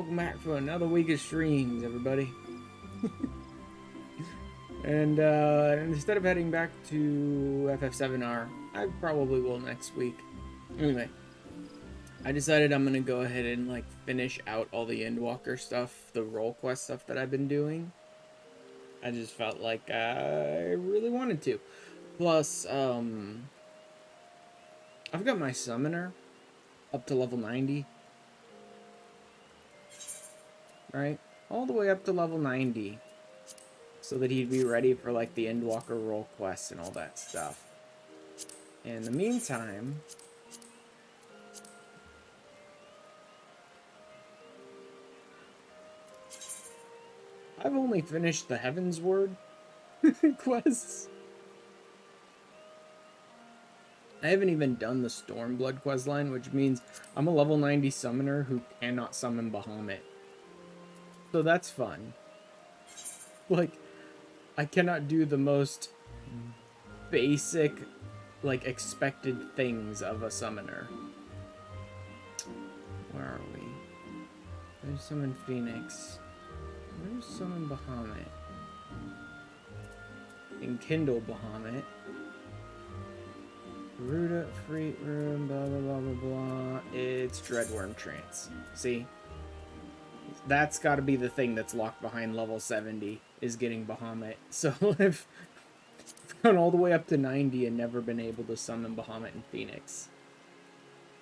Welcome back for another week of streams, everybody. And instead of heading back to FF7R, I probably will next week. Anyway, I decided I'm gonna go ahead and like finish out all the Endwalker stuff, the role quest stuff that I've been doing. I just felt like I really wanted to. Plus, I've got my summoner up to level 90. Right? All the way up to level 90. So that he'd be ready for like the Endwalker role quests and all that stuff. In the meantime, I've only finished the Heavensward quests. I haven't even done the Stormblood quest line, which means I'm a level 90 summoner who cannot summon Bahamut. So that's fun. Like, I cannot do the most basic, like, expected things of a summoner. Where are we? There's summon Phoenix. Where's summon Bahamut? Enkindle Bahamut. Garuda, Free Room, blah blah blah blah blah. It's Dreadworm Trance. See? That's gotta be the thing that's locked behind level 70, is getting Bahamut. So I've gone all the way up to 90 and never been able to summon Bahamut and Phoenix.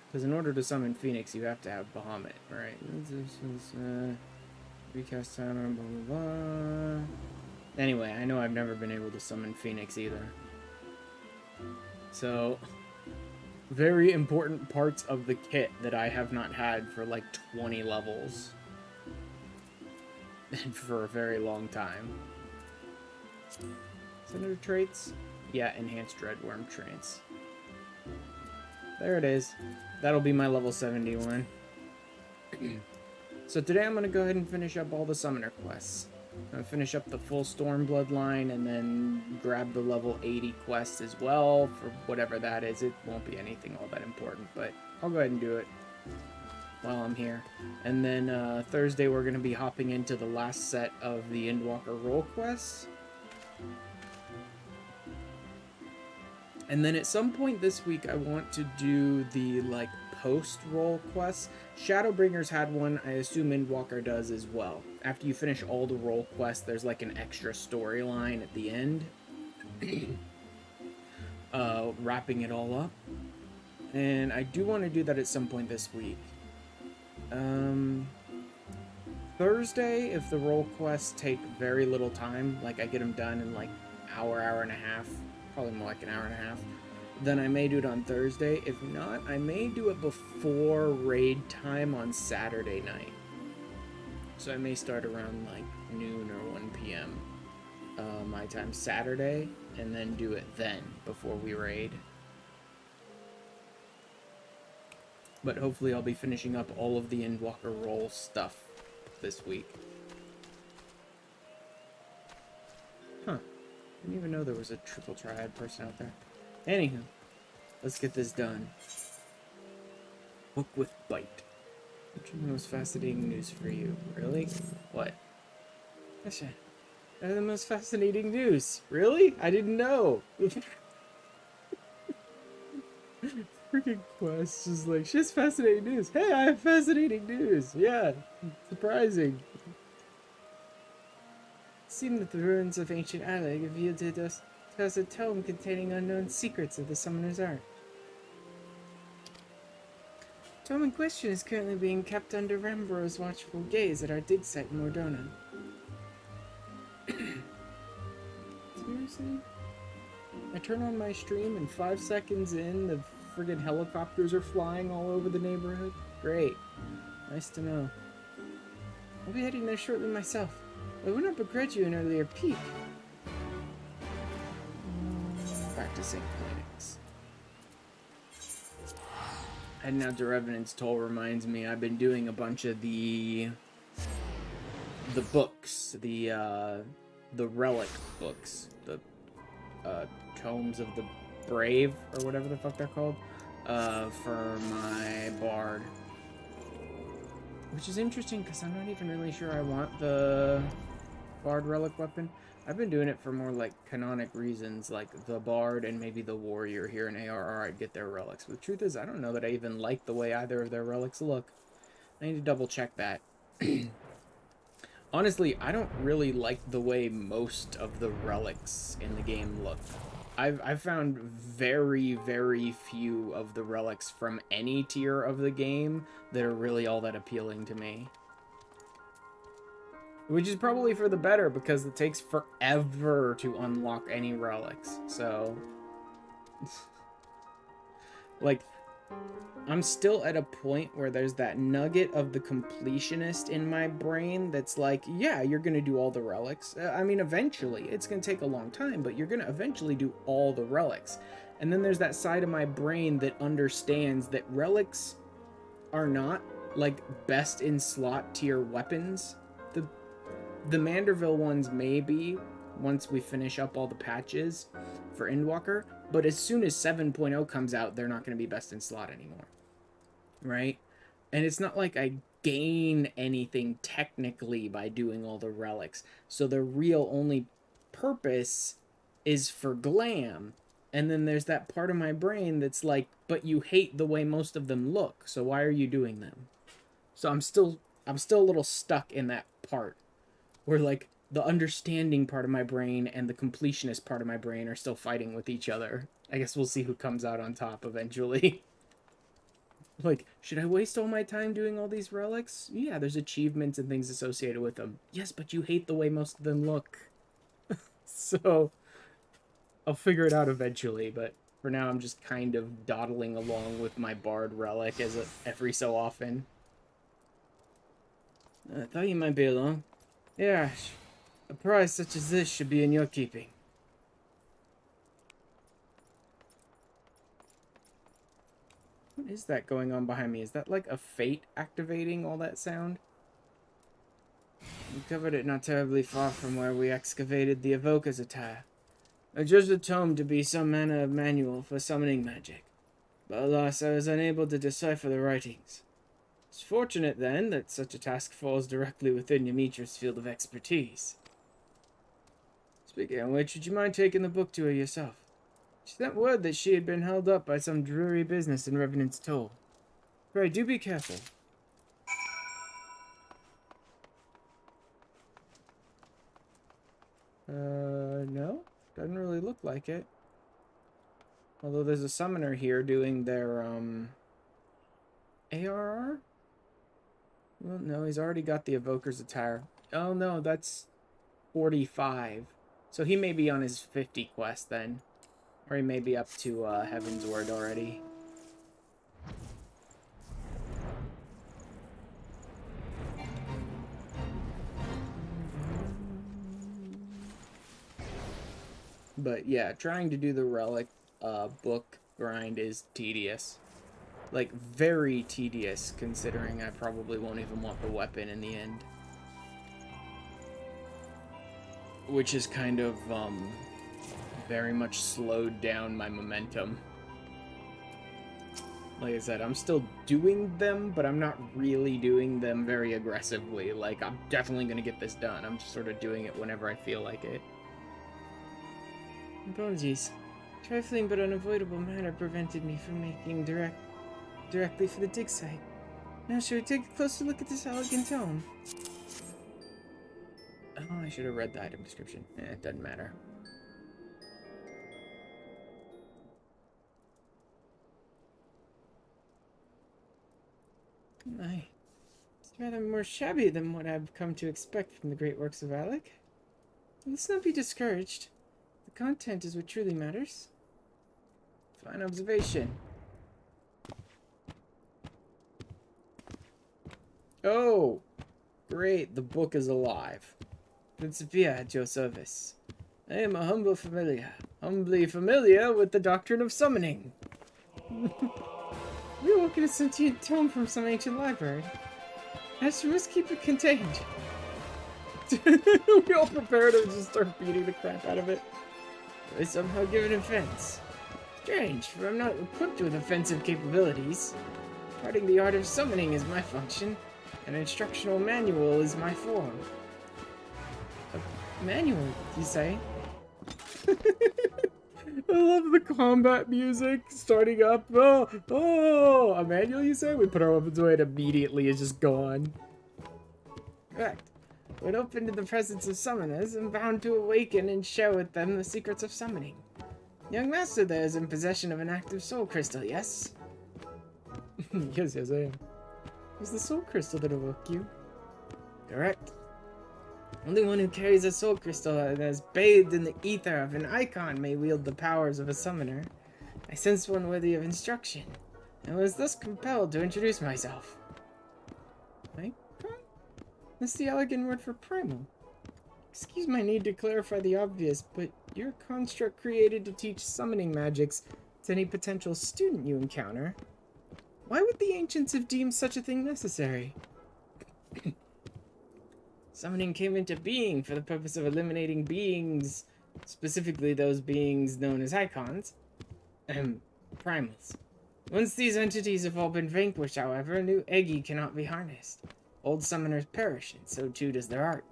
Because in order to summon Phoenix, you have to have Bahamut, right? This is, recast time, blah blah blah. Anyway, I know I've never been able to summon Phoenix either. So, very important parts of the kit that I have not had for like 20 levels. And for a very long time. Senator traits? Yeah, enhanced Dreadworm Trance. There it is. That'll be my level 71. So today I'm going to go ahead and finish up all the summoner quests. I'm going to finish up the full Stormblood line and then grab the level 80 quest as well for whatever that is. It won't be anything all that important, but I'll go ahead and do it while I'm here. And then Thursday we're going to be hopping into the last set of the Endwalker role quests. And then at some point this week I want to do the like post-role quests. Shadowbringers had one, I assume Endwalker does as well. After you finish all the role quests, there's like an extra storyline at the end. Wrapping it all up. And I do want to do that at some point this week. Thursday, if the role quests take very little time, like I get them done in like hour and a half, probably more like an hour and a half, then I may do it on Thursday. If not, I may do it before raid time on Saturday night. So I may start around like noon or 1 p.m. My time Saturday, and then do it then before we raid. But hopefully I'll be finishing up all of the Endwalker role stuff this week. Huh. Didn't even know there was a triple triad person out there. Anywho, let's get this done. Book with bite. What's the most fascinating news for you? Really? What? That's the most fascinating news. Really? I didn't know. Freaking Quest is like, she has fascinating news. Hey, I have fascinating news. Yeah, surprising. It seemed that the ruins of ancient Aleg revealed to us a tome containing unknown secrets of the summoner's art. The tome in question is currently being kept under Rembro's watchful gaze at our dig site in Mordona. Seriously? I turn on my stream and 5 seconds in, the friggin' helicopters are flying all over the neighborhood? Great. Nice to know. I'll be heading there shortly myself. I would not begrudge you an earlier peek. Practicing clinics. Heading out to Revenant's Toll reminds me I've been doing a bunch of the books, the relic books, the Tomes of the Brave, or whatever the fuck they're called, for my bard. Which is interesting, because I'm not even really sure I want the Bard Relic weapon. I've been doing it for more, like, canonic reasons, like the Bard and maybe the Warrior here in ARR, I'd get their relics. But the truth is, I don't know that I even like the way either of their relics look. I need to double check that. Honestly, I don't really like the way most of the relics in the game look. I've found very, very few of the relics from any tier of the game that are really all that appealing to me. Which is probably for the better, because it takes forever to unlock any relics. So, like, I'm still at a point where there's that nugget of the completionist in my brain that's like, yeah, you're going to do all the relics. I mean, eventually. It's going to take a long time, but you're going to eventually do all the relics. And then there's that side of my brain that understands that relics are not, like, best in slot tier weapons. The Manderville ones may be, once we finish up all the patches for Endwalker, but as soon as 7.0 comes out, they're not going to be best in slot anymore. Right? And it's not like I gain anything technically by doing all the relics. So the real only purpose is for glam. And then there's that part of my brain that's like, but you hate the way most of them look, so why are you doing them? So I'm still a little stuck in that part where, like, the understanding part of my brain and the completionist part of my brain are still fighting with each other. I guess we'll see who comes out on top eventually. Like, should I waste all my time doing all these relics? Yeah, there's achievements and things associated with them. Yes, but you hate the way most of them look. So, I'll figure it out eventually, but for now I'm just kind of dawdling along with my Bard relic every so often. I thought you might be along. Yeah, a prize such as this should be in your keeping. What is that going on behind me? Is that like a fate activating all that sound? We covered it not terribly far from where we excavated the Evoker's attire. I judged the tome to be some manner of manual for summoning magic, but alas, I was unable to decipher the writings. It's fortunate, then, that such a task falls directly within Ymitra's field of expertise. Speaking of which, would you mind taking the book to her yourself? She sent word that she had been held up by some dreary business in Revenant's Toll. Pray, do be careful. No? Doesn't really look like it. Although there's a summoner here doing their, ARR? Well, no, he's already got the Evoker's attire. Oh, no, that's 45. So he may be on his 50 quest, then. Or he may be up to, Heaven's Word already. But, yeah, trying to do the Relic, book grind is tedious. Like, very tedious, considering I probably won't even want the weapon in the end. Which is kind of, very much slowed down my momentum. Like I said, I'm still doing them, but I'm not really doing them very aggressively. Like, I'm definitely gonna get this done. I'm just sort of doing it whenever I feel like it. Apologies. Trifling but unavoidable matter prevented me from making directly for the dig site. Now should we take a closer look at this elegant tome? Oh, I should have read the item description. It doesn't matter. My, it's rather more shabby than what I've come to expect from the great works of Alec. Let's not be discouraged. The content is what truly matters. Fine observation. Oh, great, the book is alive. Principia at your service. I am a humble familiar, humbly familiar with the doctrine of summoning. We awoke in a sentient tome from some ancient library. As we must keep it contained. We all prepare to just start beating the crap out of it. I somehow give it offense. Strange, for I'm not equipped with offensive capabilities. Imparting the art of summoning is my function, An instructional manual is my form. A manual, you say? I love the combat music starting up. Oh, a manual, you say? We put our weapons away and immediately it's just gone. Correct. When opened in the presence of summoners, I'm bound to awaken and share with them the secrets of summoning. Young master there is in possession of an active soul crystal, yes? Yes, I am. It was the soul crystal that awoke you. Correct. Only one who carries a soul crystal and is bathed in the ether of an icon may wield the powers of a summoner. I sensed one worthy of instruction, and was thus compelled to introduce myself. Icon? That's the elegant word for primal. Excuse my need to clarify the obvious, but you're a construct created to teach summoning magics to any potential student you encounter. Why would the ancients have deemed such a thing necessary? Summoning came into being for the purpose of eliminating beings, specifically those beings known as icons, primals. Once these entities have all been vanquished, however, new Eggy cannot be harnessed. Old summoners perish, and so too does their art.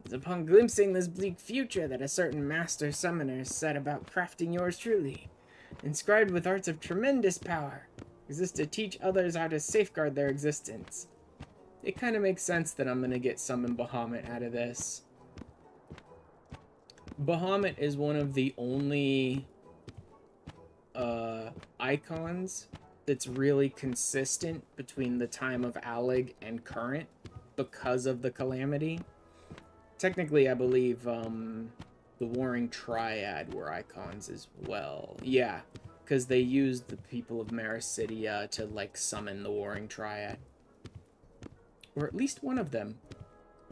It's upon glimpsing this bleak future that a certain master summoner set about crafting yours truly, inscribed with arts of tremendous power, exist to teach others how to safeguard their existence. It kind of makes sense that I'm going to get Summon Bahamut out of this. Bahamut is one of the only icons that's really consistent between the time of Allig and current because of the Calamity. Technically, I believe the Warring Triad were icons as well. Yeah, because they used the people of Maricidia to, like, summon the Warring Triad. Or at least one of them.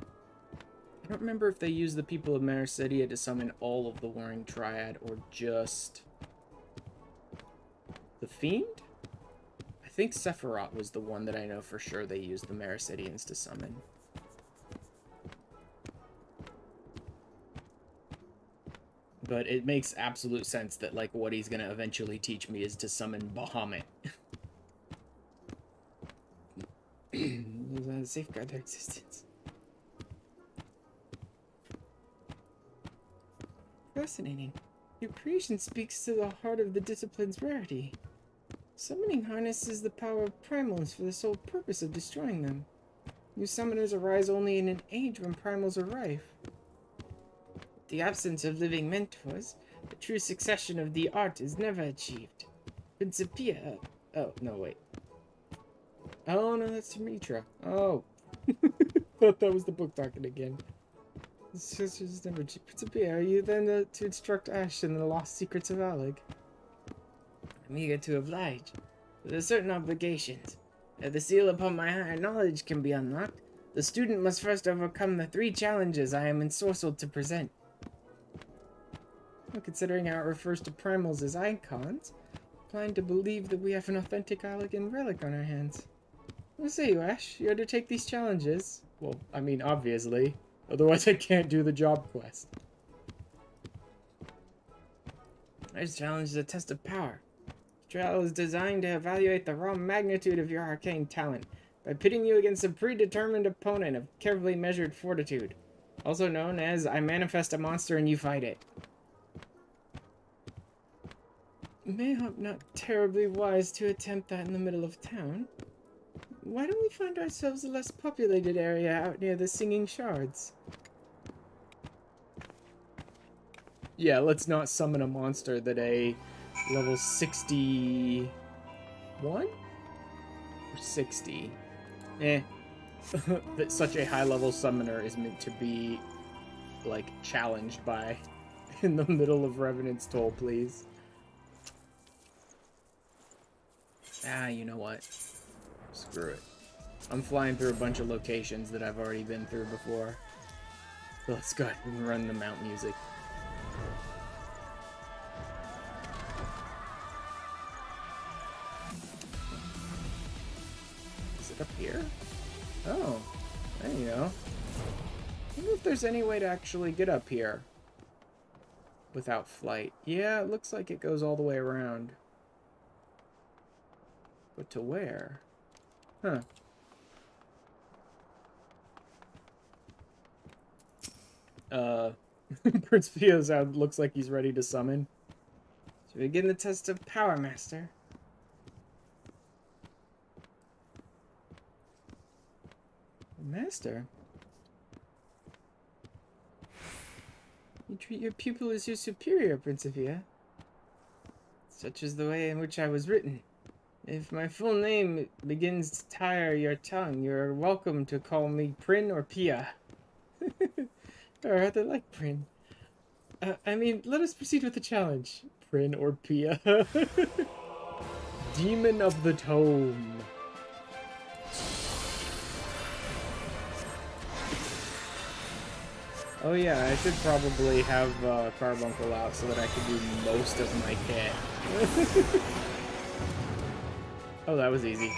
I don't remember if they used the people of Maricidia to summon all of the Warring Triad or just the Fiend? I think Sephiroth was the one that I know for sure they used the Maricidians to summon. But it makes absolute sense that, like, what he's gonna eventually teach me is to summon Bahamut. Safeguard their existence. Fascinating. Your creation speaks to the heart of the discipline's rarity. Summoning harnesses the power of primals for the sole purpose of destroying them. New summoners arise only in an age when primals are rife. The absence of living mentors, the true succession of the art is never achieved. Principia. Oh, no, wait. Oh, no, that's Mitra. Oh. Thought that was the book talking again. Sisters never Principia, are you then to instruct Ash in the lost secrets of Allig? I'm eager to oblige. There are certain obligations. If the seal upon my higher knowledge can be unlocked, the student must first overcome the 3 challenges I am ensorcelled to present. Well, considering how it refers to primals as icons, I'm inclined to believe that we have an authentic Alligan relic on our hands. What say you, Ash? You undertake these challenges? Well, I mean, obviously. Otherwise I can't do the job quest. This challenge is a test of power. The trial is designed to evaluate the raw magnitude of your arcane talent by pitting you against a predetermined opponent of carefully measured fortitude, also known as I manifest a monster and you fight it. Mayhap not terribly wise to attempt that in the middle of town. Why don't we find ourselves a less populated area out near the Singing Shards? Yeah, let's not summon a monster that a level 61? Or 60? That such a high level summoner is meant to be, like, challenged by in the middle of Revenant's Toll, please. Ah, you know what? Screw it. I'm flying through a bunch of locations that I've already been through before. So let's go ahead and run the mount music. Is it up here? Oh, there you go. I wonder if there's any way to actually get up here without flight. Yeah, it looks like it goes all the way around. But to where? Huh. Prince Pio's out looks like he's ready to summon. Should we begin the test of power, Master? Master? You treat your pupil as your superior, Principia. Such is the way in which I was written. If my full name begins to tire your tongue, you're welcome to call me Prin or Pia. I rather like Prin. I mean, let us proceed with the challenge. Prin or Pia. Demon of the Tome. Oh yeah, I should probably have Carbuncle out so that I can do most of my kit. Oh, that was easy.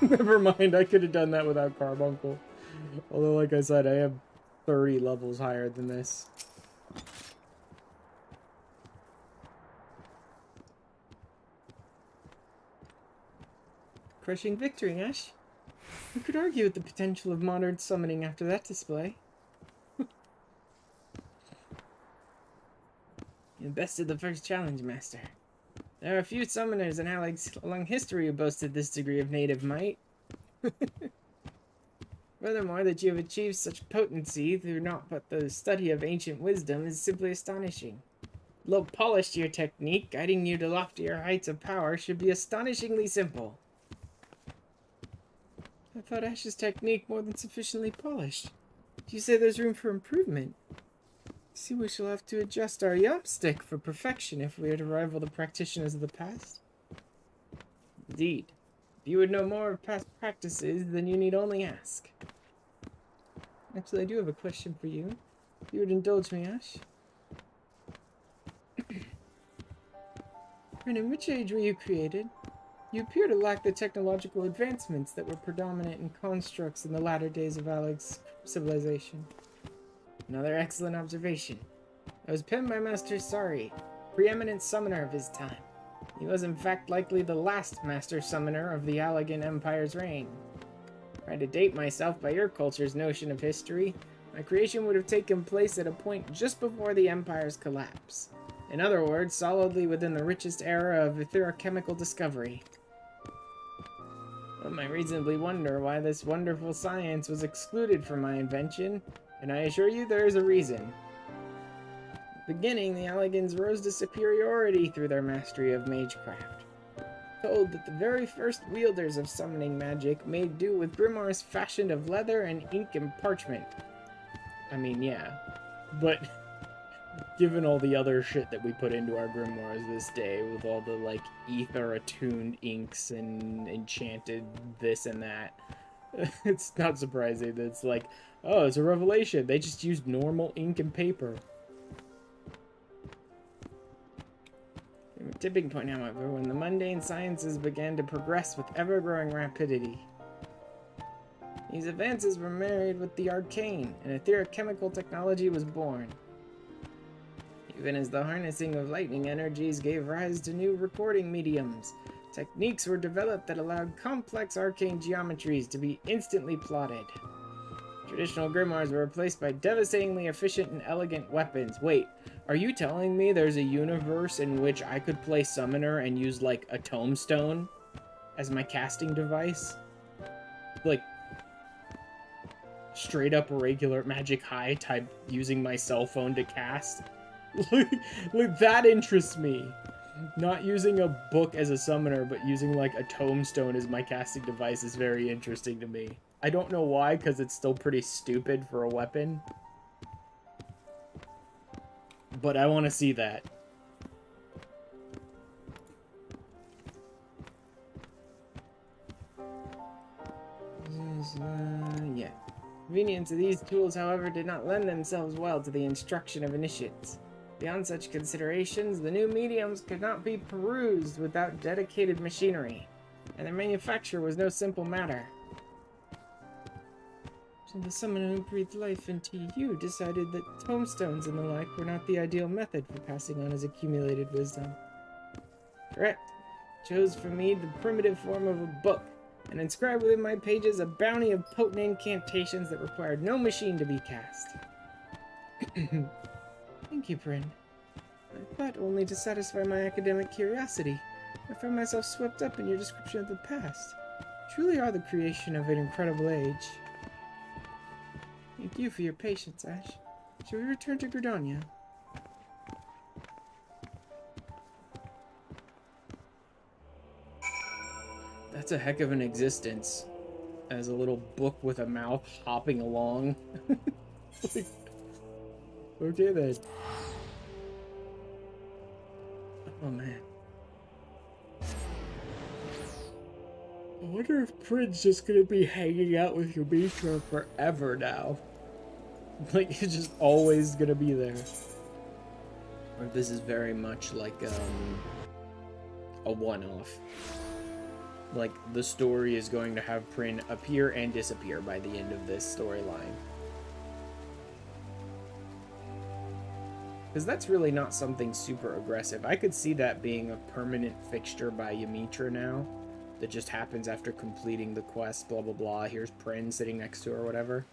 Never mind, I could have done that without Carbuncle. Although, like I said, I have 30 levels higher than this. Crushing victory, Ash. You could argue with the potential of modern summoning after that display. You bested the first challenge, Master. There are a few summoners in Alex's long history who boasted this degree of native might. Furthermore, that you have achieved such potency through naught but the study of ancient wisdom is simply astonishing. Low polished your technique, guiding you to loftier heights of power, should be astonishingly simple. I thought Ash's technique more than sufficiently polished. You say there's room for improvement. See, we shall have to adjust our yopstick for perfection if we are to rival the practitioners of the past. Indeed. If you would know more of past practices, then you need only ask. Actually, I do have a question for you. If you would indulge me, Ash. In which age were you created? You appear to lack the technological advancements that were predominant in constructs in the latter days of Alex's civilization. Another excellent observation. I was penned by Master Sari, preeminent summoner of his time. He was in fact likely the last master summoner of the Allegan Empire's reign. Trying to date myself by your culture's notion of history, my creation would have taken place at a point just before the Empire's collapse. In other words, solidly within the richest era of etherochemical discovery. One might reasonably wonder why this wonderful science was excluded from my invention, and I assure you there is a reason. At the beginning, the Allegans rose to superiority through their mastery of magecraft. Told that the very first wielders of summoning magic made do with grimoires fashioned of leather and ink and parchment. I mean, yeah, but given all the other shit that we put into our grimoires this day, with all the, like, ether-attuned inks and enchanted this and that, it's not surprising that it's like, oh, it's a revelation. They just used normal ink and paper. There was a tipping point, however, when the mundane sciences began to progress with ever-growing rapidity. These advances were married with the arcane, and etherochemical technology was born. Even as the harnessing of lightning energies gave rise to new recording mediums, techniques were developed that allowed complex arcane geometries to be instantly plotted. Traditional grimoires were replaced by devastatingly efficient and elegant weapons. Wait, are you telling me there's a universe in which I could play Summoner and use, like, a tombstone as my casting device? Like, straight up regular Magic High type using my cell phone to cast? Like, that interests me. Not using a book as a summoner, but using, like, a tombstone as my casting device is very interesting to me. I don't know why, because it's still pretty stupid for a weapon. But I want to see that. Yeah. Convenience of these tools, however, did not lend themselves well to the instruction of initiates. Beyond such considerations, the new mediums could not be perused without dedicated machinery, and their manufacture was no simple matter. So the summoner who breathed life into you decided that tombstones and the like were not the ideal method for passing on his accumulated wisdom. Correct. Chose for me the primitive form of a book, and inscribed within my pages a bounty of potent incantations that required no machine to be cast. Thank you, Bryn. I thought only to satisfy my academic curiosity. I found myself swept up in your description of the past. You truly are the creation of an incredible age. Thank you for your patience, Ash. Shall we return to Gridania? That's a heck of an existence. As a little book with a mouth hopping along. Like, okay then. Oh man. I wonder if Prin's just gonna be hanging out with Yumitra forever now. Like, it's just always gonna be there. Or if this is very much like, a one-off. Like, the story is going to have Prin appear and disappear by the end of this storyline. Because that's really not something super aggressive. I could see that being a permanent fixture by Yumitra now. That just happens after completing the quest, blah blah blah. Here's Prin sitting next to her or whatever.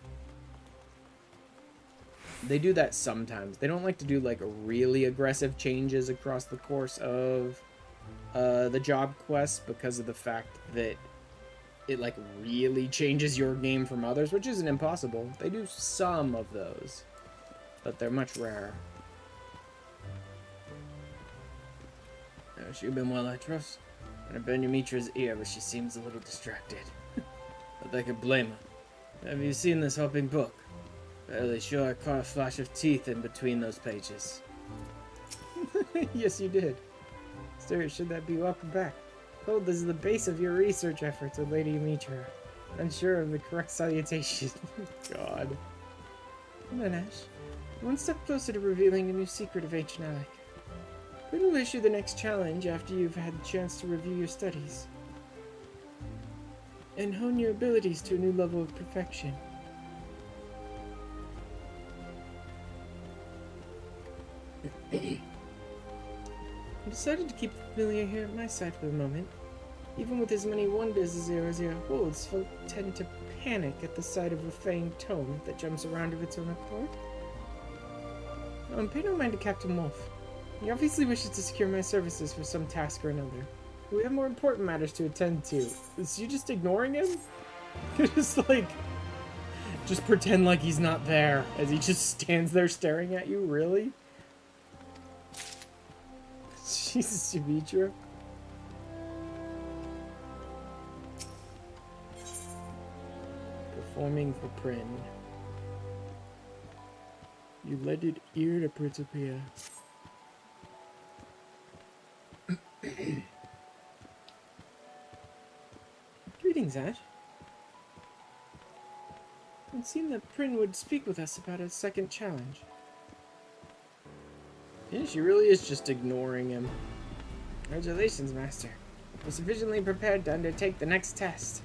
They do that sometimes. They don't like to do, like, really aggressive changes across the course of the job quest because of the fact that it, like, really changes your game from others, which isn't impossible. They do some of those, but they're much rarer. She's been well, I trust. And I bend Yumitra's ear, but she seems a little distracted. But I could blame her. Have you seen this hopping book? Fairly sure I caught a flash of teeth in between those pages. Yes, you did. Sir, should that be welcome back? Oh, this is the base of your research efforts with Lady Yumitra. Unsure of the correct salutation. God. Come on, Ash. One step closer to revealing a new secret of ancient Alec. When will issue the next challenge after you've had the chance to review your studies and hone your abilities to a new level of perfection? I decided to keep the familiar here at my side for the moment. Even with as many wonders as Zero holds, folk tend to panic at the sight of a fanged tome that jumps around of its own accord. Pay no mind to Captain Wolf. He obviously wishes to secure my services for some task or another. We have more important matters to attend to. Is you just ignoring him? Just pretend like he's not there as he just stands there staring at you? Really? Jesus, Yumitra. Performing for Prin. You lended ear to Principia. Greetings, Ash. It seemed that Prin would speak with us about a second challenge. Yeah, she really is just ignoring him. Congratulations, Master. You're sufficiently prepared to undertake the next test.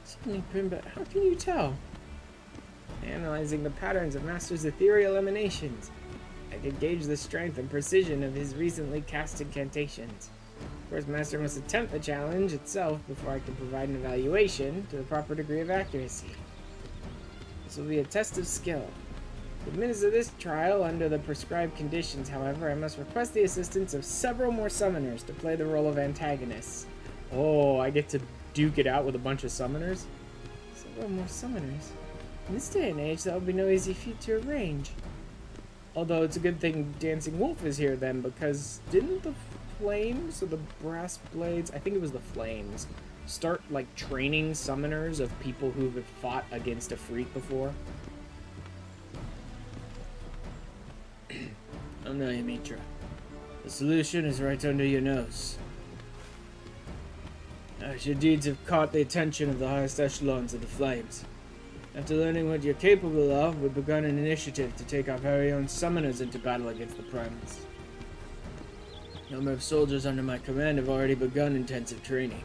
Certainly, Prin, but how can you tell? Analyzing the patterns of Master's ethereal emanations, I could gauge the strength and precision of his recently cast incantations. Of course, Master must attempt the challenge itself before I can provide an evaluation to the proper degree of accuracy. This will be a test of skill. To administer this trial under the prescribed conditions, however, I must request the assistance of several more summoners to play the role of antagonists. Oh, I get to duke it out with a bunch of summoners? Several more summoners? In this day and age, that would be no easy feat to arrange. Although it's a good thing Dancing Wolf is here then, because didn't the flames or the brass blades, I think it was the flames, start like training summoners of people who have fought against a freak before? Oh no, Yumitra. The solution is right under your nose. Your deeds have caught the attention of the highest echelons of the Flames. After learning what you're capable of, we've begun an initiative to take our very own summoners into battle against the Primus. A number of soldiers under my command have already begun intensive training,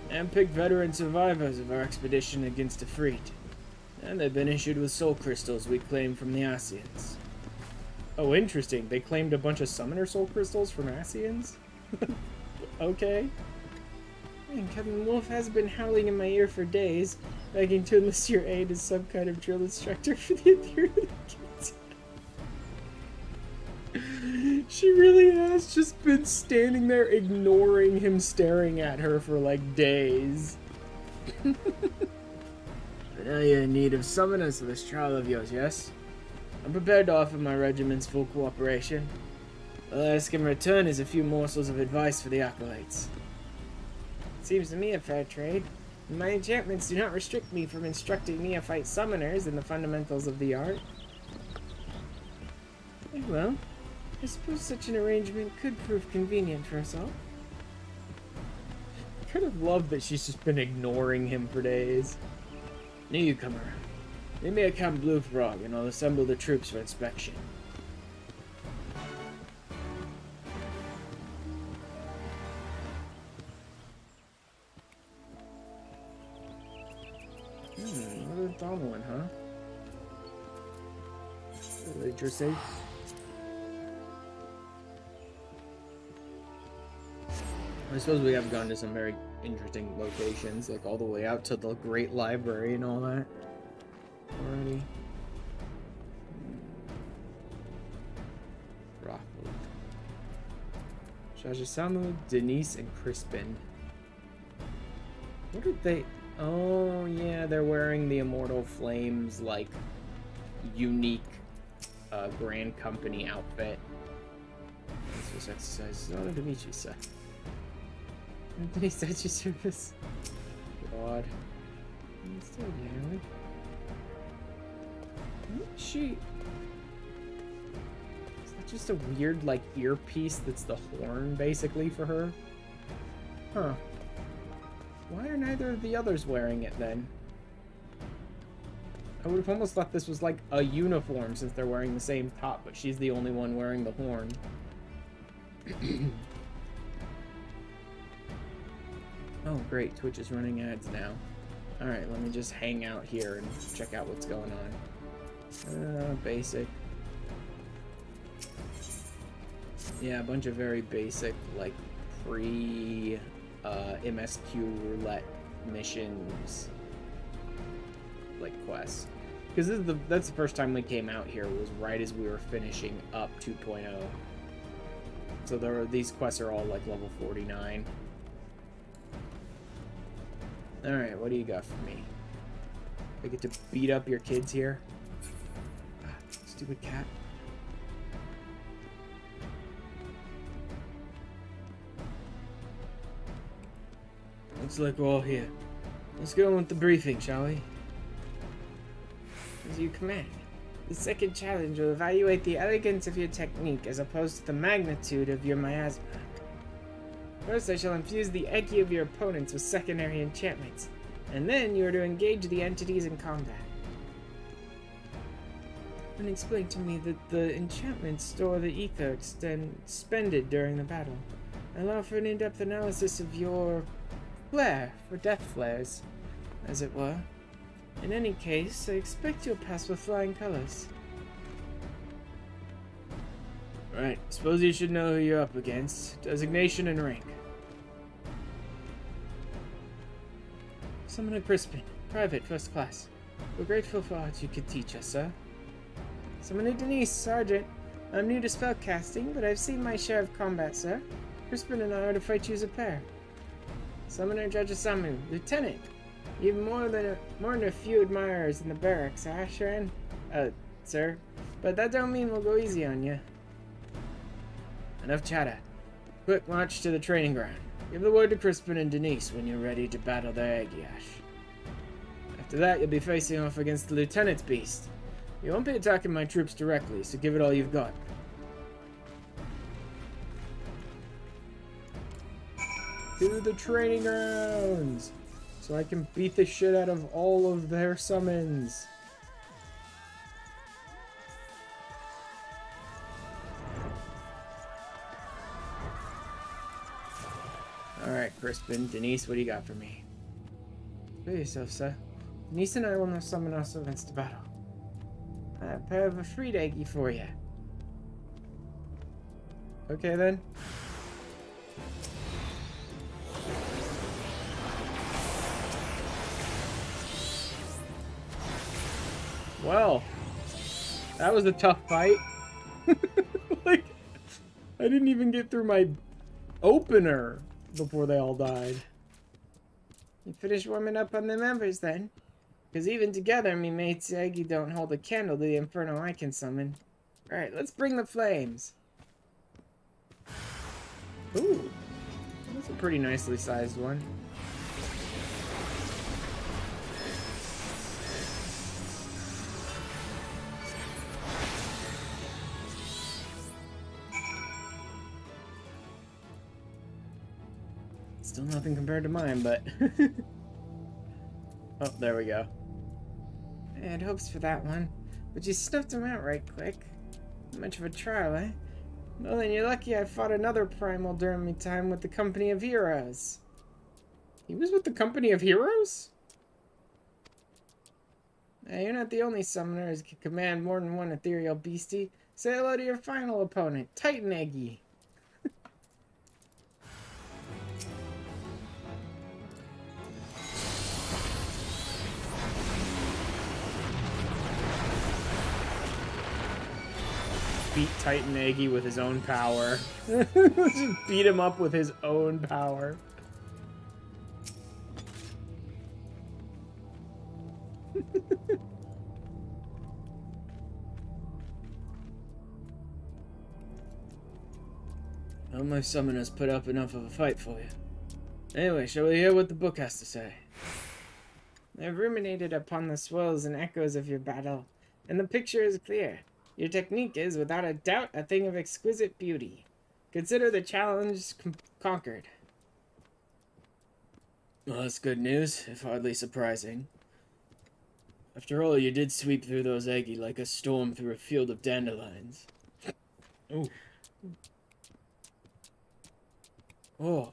and picked veteran survivors of our expedition against Ifrit, and they've been issued with soul crystals we claimed from the Asians. Oh, interesting. They claimed a bunch of summoner soul crystals from Asians? Okay. Man, Captain Wolf has been howling in my ear for days, begging to enlist your aid as some kind of drill instructor for the Imperial kids. She really has just been standing there ignoring him staring at her for like days. But now you're in need of summoners for this trial of yours, yes? I'm prepared to offer my regiment's full cooperation. All I ask in return is a few morsels of advice for the acolytes. Seems to me a fair trade. My enchantments do not restrict me from instructing neophyte summoners in the fundamentals of the art. Well, I suppose such an arrangement could prove convenient for us all. I kind of love that she's just been ignoring him for days. Newcomer, meet me at Camp Blue Frog and I'll assemble the troops for inspection. Another Thomlin, huh? Really interesting. I suppose we have gone to some very interesting locations, like all the way out to the Great Library and all that already. Rockwood. Shajisamu, Denise, and Crispin. What did they... Oh, yeah, they're wearing the Immortal Flames, like, unique Grand Company outfit. This was exercise. Oh, Dimitri-san. Anthony said you service. God. I'm still there. She. Is that just a weird, like, earpiece that's the horn, basically, for her? Huh. Why are neither of the others wearing it, then? I would have almost thought this was, like, a uniform, since they're wearing the same top, but she's the only one wearing the horn. Oh, great. Twitch is running ads now. Alright, let me just hang out here and check out what's going on. Basic. Yeah, a bunch of very basic, like, MSQ roulette missions, like, quests. Because that's the first time we came out here, was right as we were finishing up 2.0. So these quests are all, like, level 49. Alright, what do you got for me? I get to beat up your kids here? Ah, stupid cat. Looks like we're all here. Let's go on with the briefing, shall we? As you command. The second challenge will evaluate the elegance of your technique as opposed to the magnitude of your miasma. First, I shall infuse the Eki of your opponents with secondary enchantments, and then you are to engage the entities in combat. And explain to me that the enchantments store the ether expended during the battle. Allow for an in-depth analysis of your flare for death flares, as it were. In any case, I expect you'll pass with flying colors. Right, suppose you should know who you're up against. Designation and rank. Summoner Crispin, Private, First Class. We're grateful for what you could teach us, sir. Summoner Denise, Sergeant. I'm new to spellcasting, but I've seen my share of combat, sir. Crispin and I are to fight you as a pair. Summoner Jajasamu, Lieutenant. You've more than a few admirers in the barracks, Sharon? Sir. But that don't mean we'll go easy on you. Enough chatter. Quick march to the training ground. Give the word to Crispin and Denise when you're ready to battle their Agiash. After that, you'll be facing off against the Lieutenant's beast. You won't be attacking my troops directly, so give it all you've got. To the training grounds! So I can beat the shit out of all of their summons. Alright, Crispin. Denise, what do you got for me? Prepare yourself, sir. Denise and I will now summon our servants to battle. I have a pair of a free Egi for you. Okay, then. Well, that was a tough fight. Like, I didn't even get through my opener before they all died. You finished warming up on the members then? Because even together, me mates Aggie don't hold a candle to the inferno I can summon. Alright, let's bring the flames. Ooh, that's a pretty nicely sized one. Still nothing compared to mine, but... Oh, there we go. I had hopes for that one, but you snuffed him out right quick. Not much of a trial, eh? Well, then you're lucky I fought another primal during my time with the Company of Heroes. He was with the Company of Heroes? Hey, you're not the only summoner who can command more than one ethereal beastie. Say hello to your final opponent, Titan Eggy. Beat Titan Eggy with his own power. Just beat him up with his own power. Well, my summoners put up enough of a fight for you. Anyway, shall we hear what the book has to say? I've ruminated upon the swirls and echoes of your battle, and the picture is clear. Your technique is, without a doubt, a thing of exquisite beauty. Consider the challenge conquered. Well, that's good news, if hardly surprising. After all, you did sweep through those Eggy like a storm through a field of dandelions. Ooh. Oh.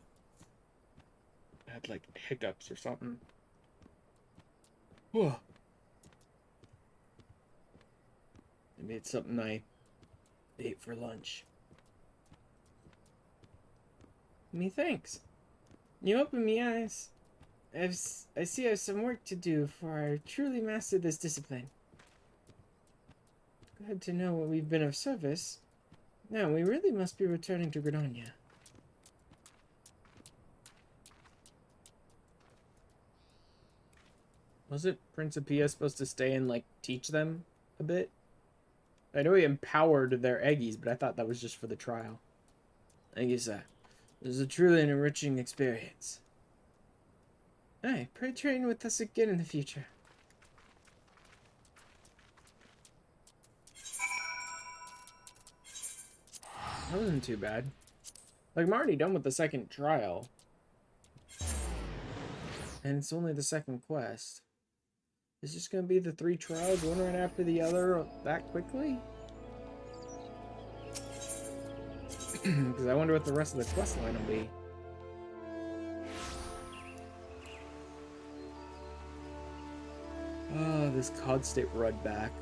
I had, like, hiccups or something. Whoa. Maybe it's something I ate for lunch. Methinks. You open me eyes. I see I have some work to do, for I truly mastered this discipline. Glad to know what we've been of service. Now, we really must be returning to Gridania. Wasn't Principia supposed to stay and, like, teach them a bit? I know he empowered their Eggies, but I thought that was just for the trial. Thank you, sir. This is a truly an enriching experience. Aye, pray train with us again in the future. That wasn't too bad. Like, I'm already done with the second trial. And it's only the second quest. Is this gonna be the 3 trials, one right after the other, that quickly? Because I wonder what the rest of the quest line will be. Oh, this Cod State Rud back.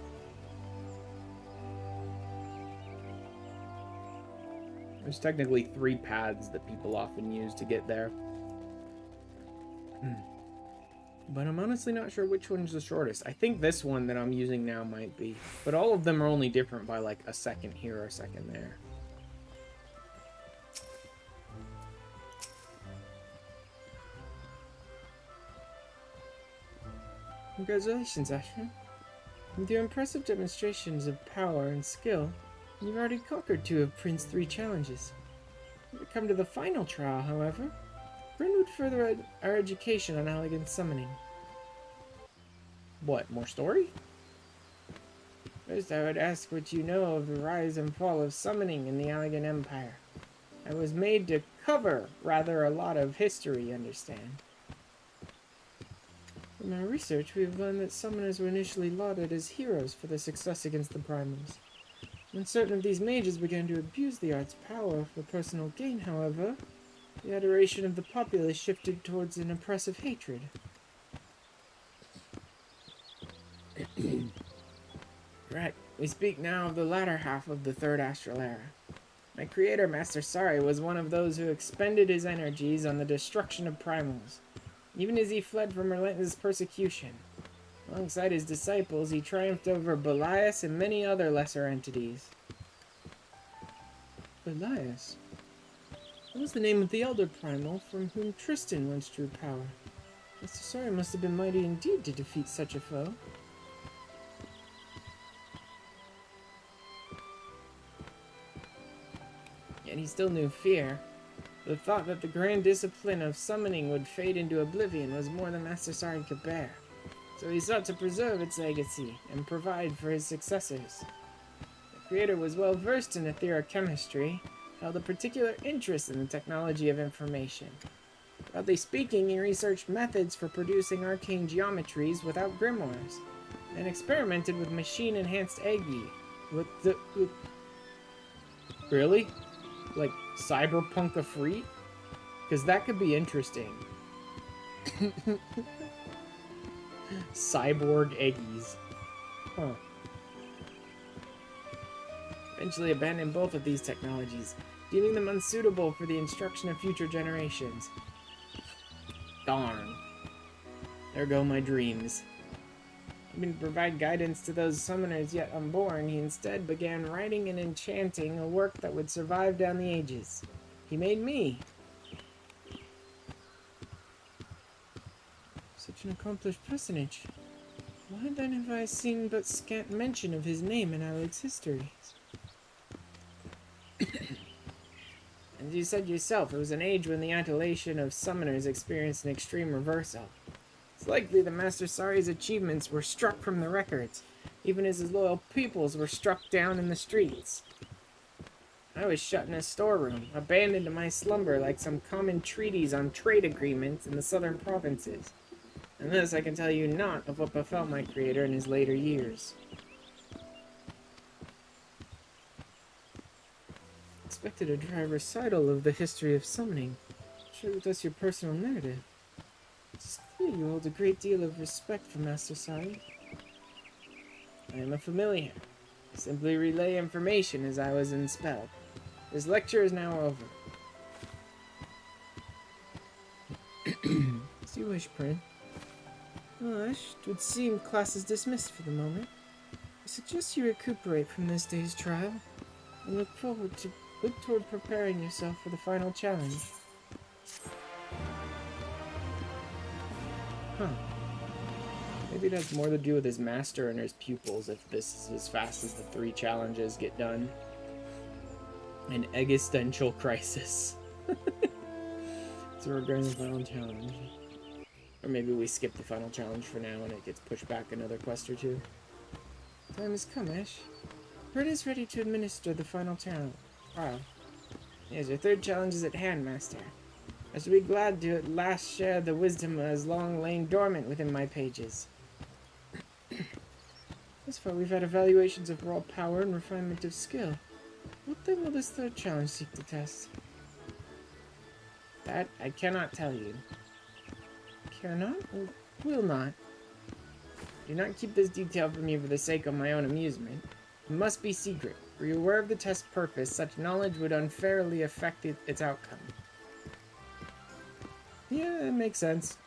There's technically 3 paths that people often use to get there. But I'm honestly not sure which one's the shortest. I think this one that I'm using now might be. But all of them are only different by like a second here or a second there. Congratulations, Ashram. With your impressive demonstrations of power and skill, you've already conquered 2 of Prince's 3 challenges. When we come to the final trial, however, Bryn would further our education on elegant summoning. What, more story? First, I would ask what you know of the rise and fall of summoning in the Allegan Empire. I was made to cover rather a lot of history, you understand. From our research, we have learned that summoners were initially lauded as heroes for their success against the primals. When certain of these mages began to abuse the art's power for personal gain, however, the adoration of the populace shifted towards an oppressive hatred. Right, we speak now of the latter half of the Third Astral Era. My creator, Master Sari, was one of those who expended his energies on the destruction of primals, even as he fled from relentless persecution. Alongside his disciples, he triumphed over Belias and many other lesser entities. Belias? What was the name of the Elder Primal from whom Tristan once drew power? Mr. Sari must have been mighty indeed to defeat such a foe. Yet he still knew fear. The thought that the grand discipline of summoning would fade into oblivion was more than Master Sari could bear. So he sought to preserve its legacy and provide for his successors. The creator was well versed in etherochemistry, held a particular interest in the technology of information. Broadly speaking, he researched methods for producing arcane geometries without grimoires, and experimented with machine-enhanced Egi. Really? Like, cyberpunk-a-free? Because that could be interesting. Cyborg Eggies. Huh. Eventually abandoned both of these technologies, deeming them unsuitable for the instruction of future generations. Darn. There go my dreams. Hoping to provide guidance to those summoners yet unborn, he instead began writing and enchanting a work that would survive down the ages. He made me. Such an accomplished personage. Why then have I seen but scant mention of his name in Alec's histories? As you said yourself, it was an age when the adulation of summoners experienced an extreme reversal. It's likely that Master Sari's achievements were struck from the records, even as his loyal pupils were struck down in the streets. I was shut in a storeroom, abandoned to my slumber like some common treaties on trade agreements in the southern provinces. And this I can tell you not of what befell my creator in his later years. Expected a dry recital of the history of summoning. Share with us your personal narrative. It's clear you hold a great deal of respect for Master Sari. I am a familiar. I simply relay information as I was enspelled. This lecture is now over. As you wish, Prin. Hush, it would seem class is dismissed for the moment. I suggest you recuperate from this day's trial, and look toward preparing yourself for the final challenge. Huh. Maybe it has more to do with his master and his pupils if this is as fast as the 3 challenges get done. An existential crisis. So we're going to the final challenge. Or maybe we skip the final challenge for now and it gets pushed back another quest or 2. Time has come, Ash. Brett is ready to administer the final challenge. Wow. Yes, your 3rd challenge is at hand, Master. I shall be glad to at last share the wisdom that has long lain dormant within my pages. Thus far we've had evaluations of raw power and refinement of skill. What then will this 3rd challenge seek to test? That I cannot tell you. Cannot or will not? Do not keep this detail from me for the sake of my own amusement. It must be secret. Were you aware of the test's purpose, such knowledge would unfairly affect its outcome. Yeah, it makes sense.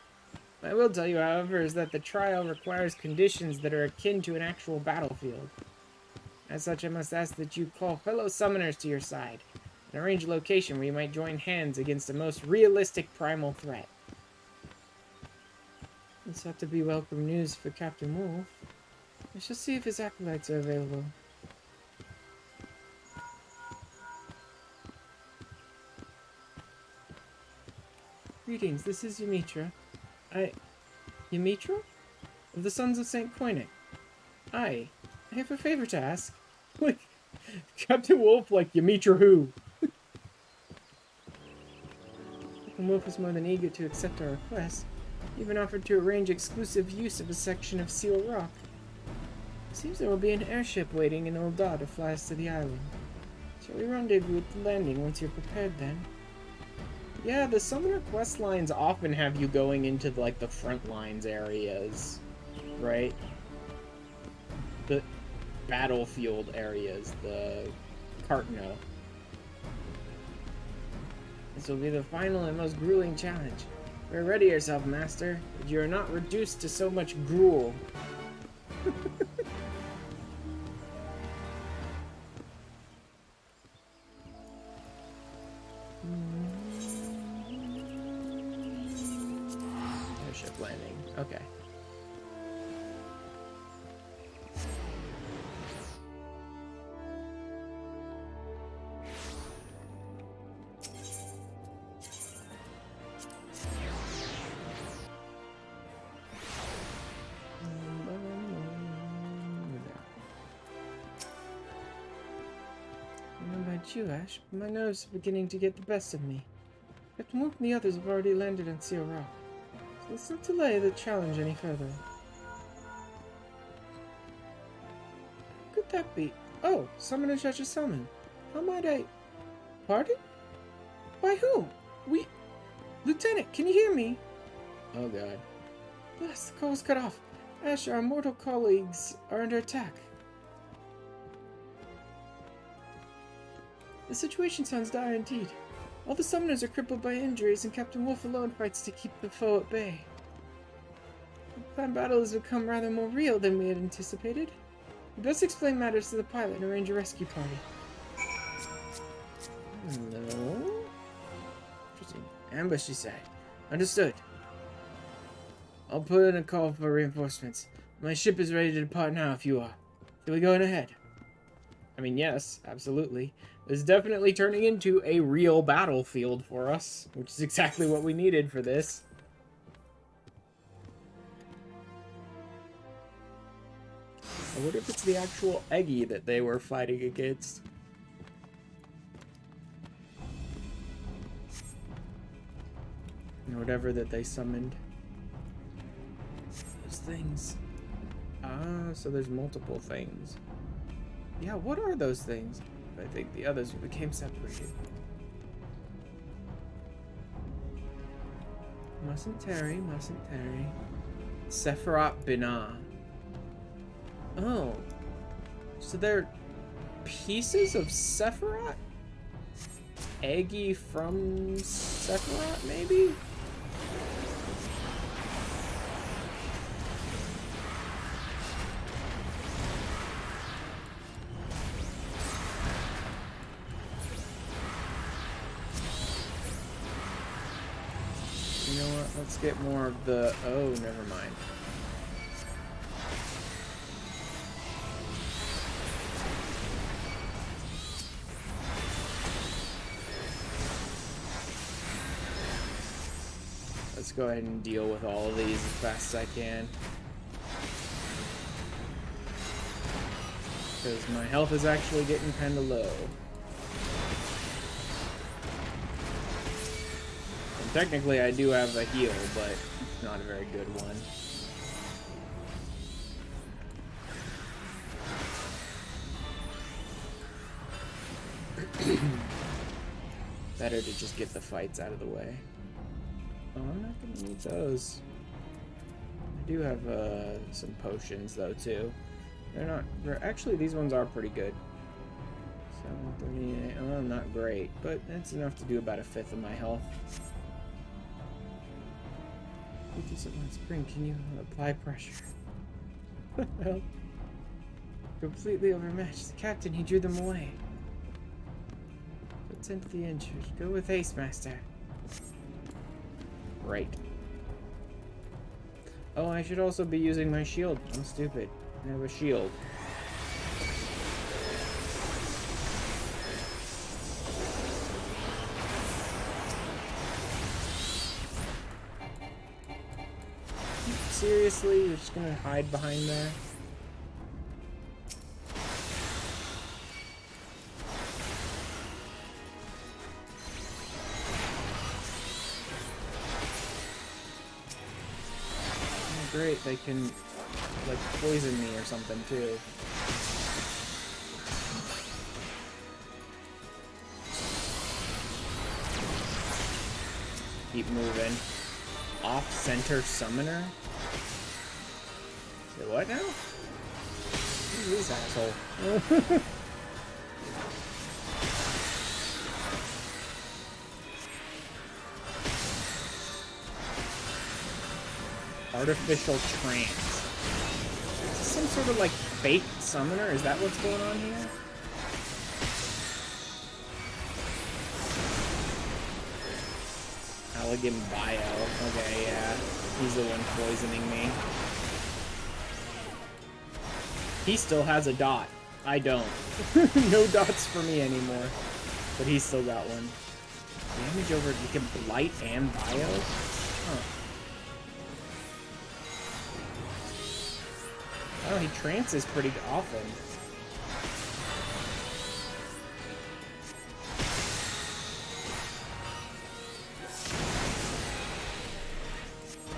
What I will tell you, however, is that the trial requires conditions that are akin to an actual battlefield. As such, I must ask that you call fellow summoners to your side, and arrange a location where you might join hands against the most realistic primal threat. This ought to be welcome news for Captain Wolf. I shall see if his acolytes are available. Greetings, this is Ymitra. Ymitra? Of the Sons of St. Koinek. I have a favor to ask. Like, Captain Wolf, like, Ymitra who? Captain Wolf is more than eager to accept our request. He even offered to arrange exclusive use of a section of Seal Rock. It seems there will be an airship waiting in Ul'dah to fly us to the island. Shall we rendezvous at the landing once you're prepared then? Yeah, the summoner quest lines often have you going into, like, the front lines areas, right? The battlefield areas, the Cartno. This will be the final and most grueling challenge. Ready yourself, Master, but you are not reduced to so much gruel. Okay. I don't know about you, Ash, but my nerves are beginning to get the best of me. Captain Wolf and the others have already landed on Seal Rock, so let's not delay the challenge any further. Who could that be? Oh, Summoner Judge Summon. How might I... Pardon? By whom? Lieutenant, can you hear me? Oh god. Blast, the call was cut off. Ash, our immortal colleagues are under attack. The situation sounds dire indeed. All the summoners are crippled by injuries, and Captain Wolf alone fights to keep the foe at bay. The planned battle has become rather more real than we had anticipated. We best explain matters to the pilot and arrange a rescue party. No. Interesting. Ambush, you say? Understood. I'll put in a call for reinforcements. My ship is ready to depart now if you are. Shall we go in ahead? I mean, yes, absolutely. This is definitely turning into a real battlefield for us, which is exactly what we needed for this. I wonder if it's the actual Eggy that they were fighting against. Or whatever that they summoned. Those things. Ah, so there's multiple things. Yeah, what are those things? I think the others became separated. Mustn't tarry, mustn't tarry. Sephiroth Binah. Oh. So they're pieces of Sephiroth? Eggy from Sephiroth, maybe? You know what? Let's get more of the... Oh, never mind. Let's go ahead and deal with all of these as fast as I can. Because my health is actually getting kind of low. And technically I do have a heal, but it's not a very good one. Better to just get the fights out of the way. Oh, I'm not gonna need those. I do have some potions though too. Actually, these ones are pretty good. 738. Oh, not great, but that's enough to do about a fifth of my health. Spring, can you apply pressure? Well, completely overmatched. The captain, he drew them away. Attend to the injured. Go with haste, master. Right. Oh, I should also be using my shield. I'm stupid. I have a shield. Seriously? You're just gonna hide behind there? Great, they can like poison me or something too. Keep moving. Off-center summoner? Say what now? Who's this asshole? Artificial trance. Is this some sort of like fake summoner? Is that what's going on here? Elegant Bio. Okay, yeah. He's the one poisoning me. He still has a dot. I don't. No dots for me anymore. But he's still got one. Damage over... He can Blight and Bio? Huh. Oh, he trances pretty often.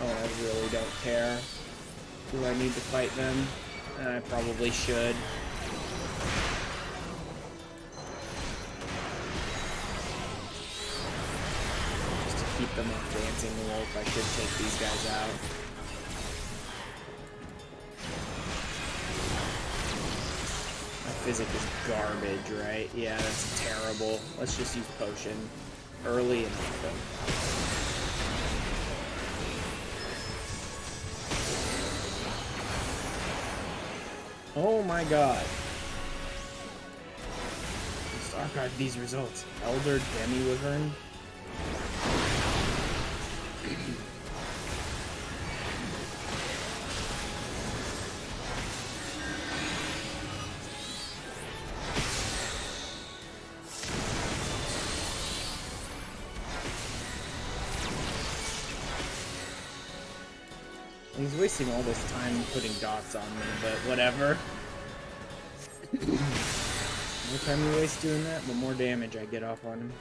Oh, I really don't care. Do I need to fight them? I probably should. Just to keep them off Dancing Wolf, I should take these guys out. My physic is garbage, right? Yeah, that's terrible. Let's just use Potion early and often. Oh my god. Let's archive these results. Elder Demi-Wyvern. He's wasting all this time putting dots on me, but whatever. The more time you waste doing that, the more damage I get off on him.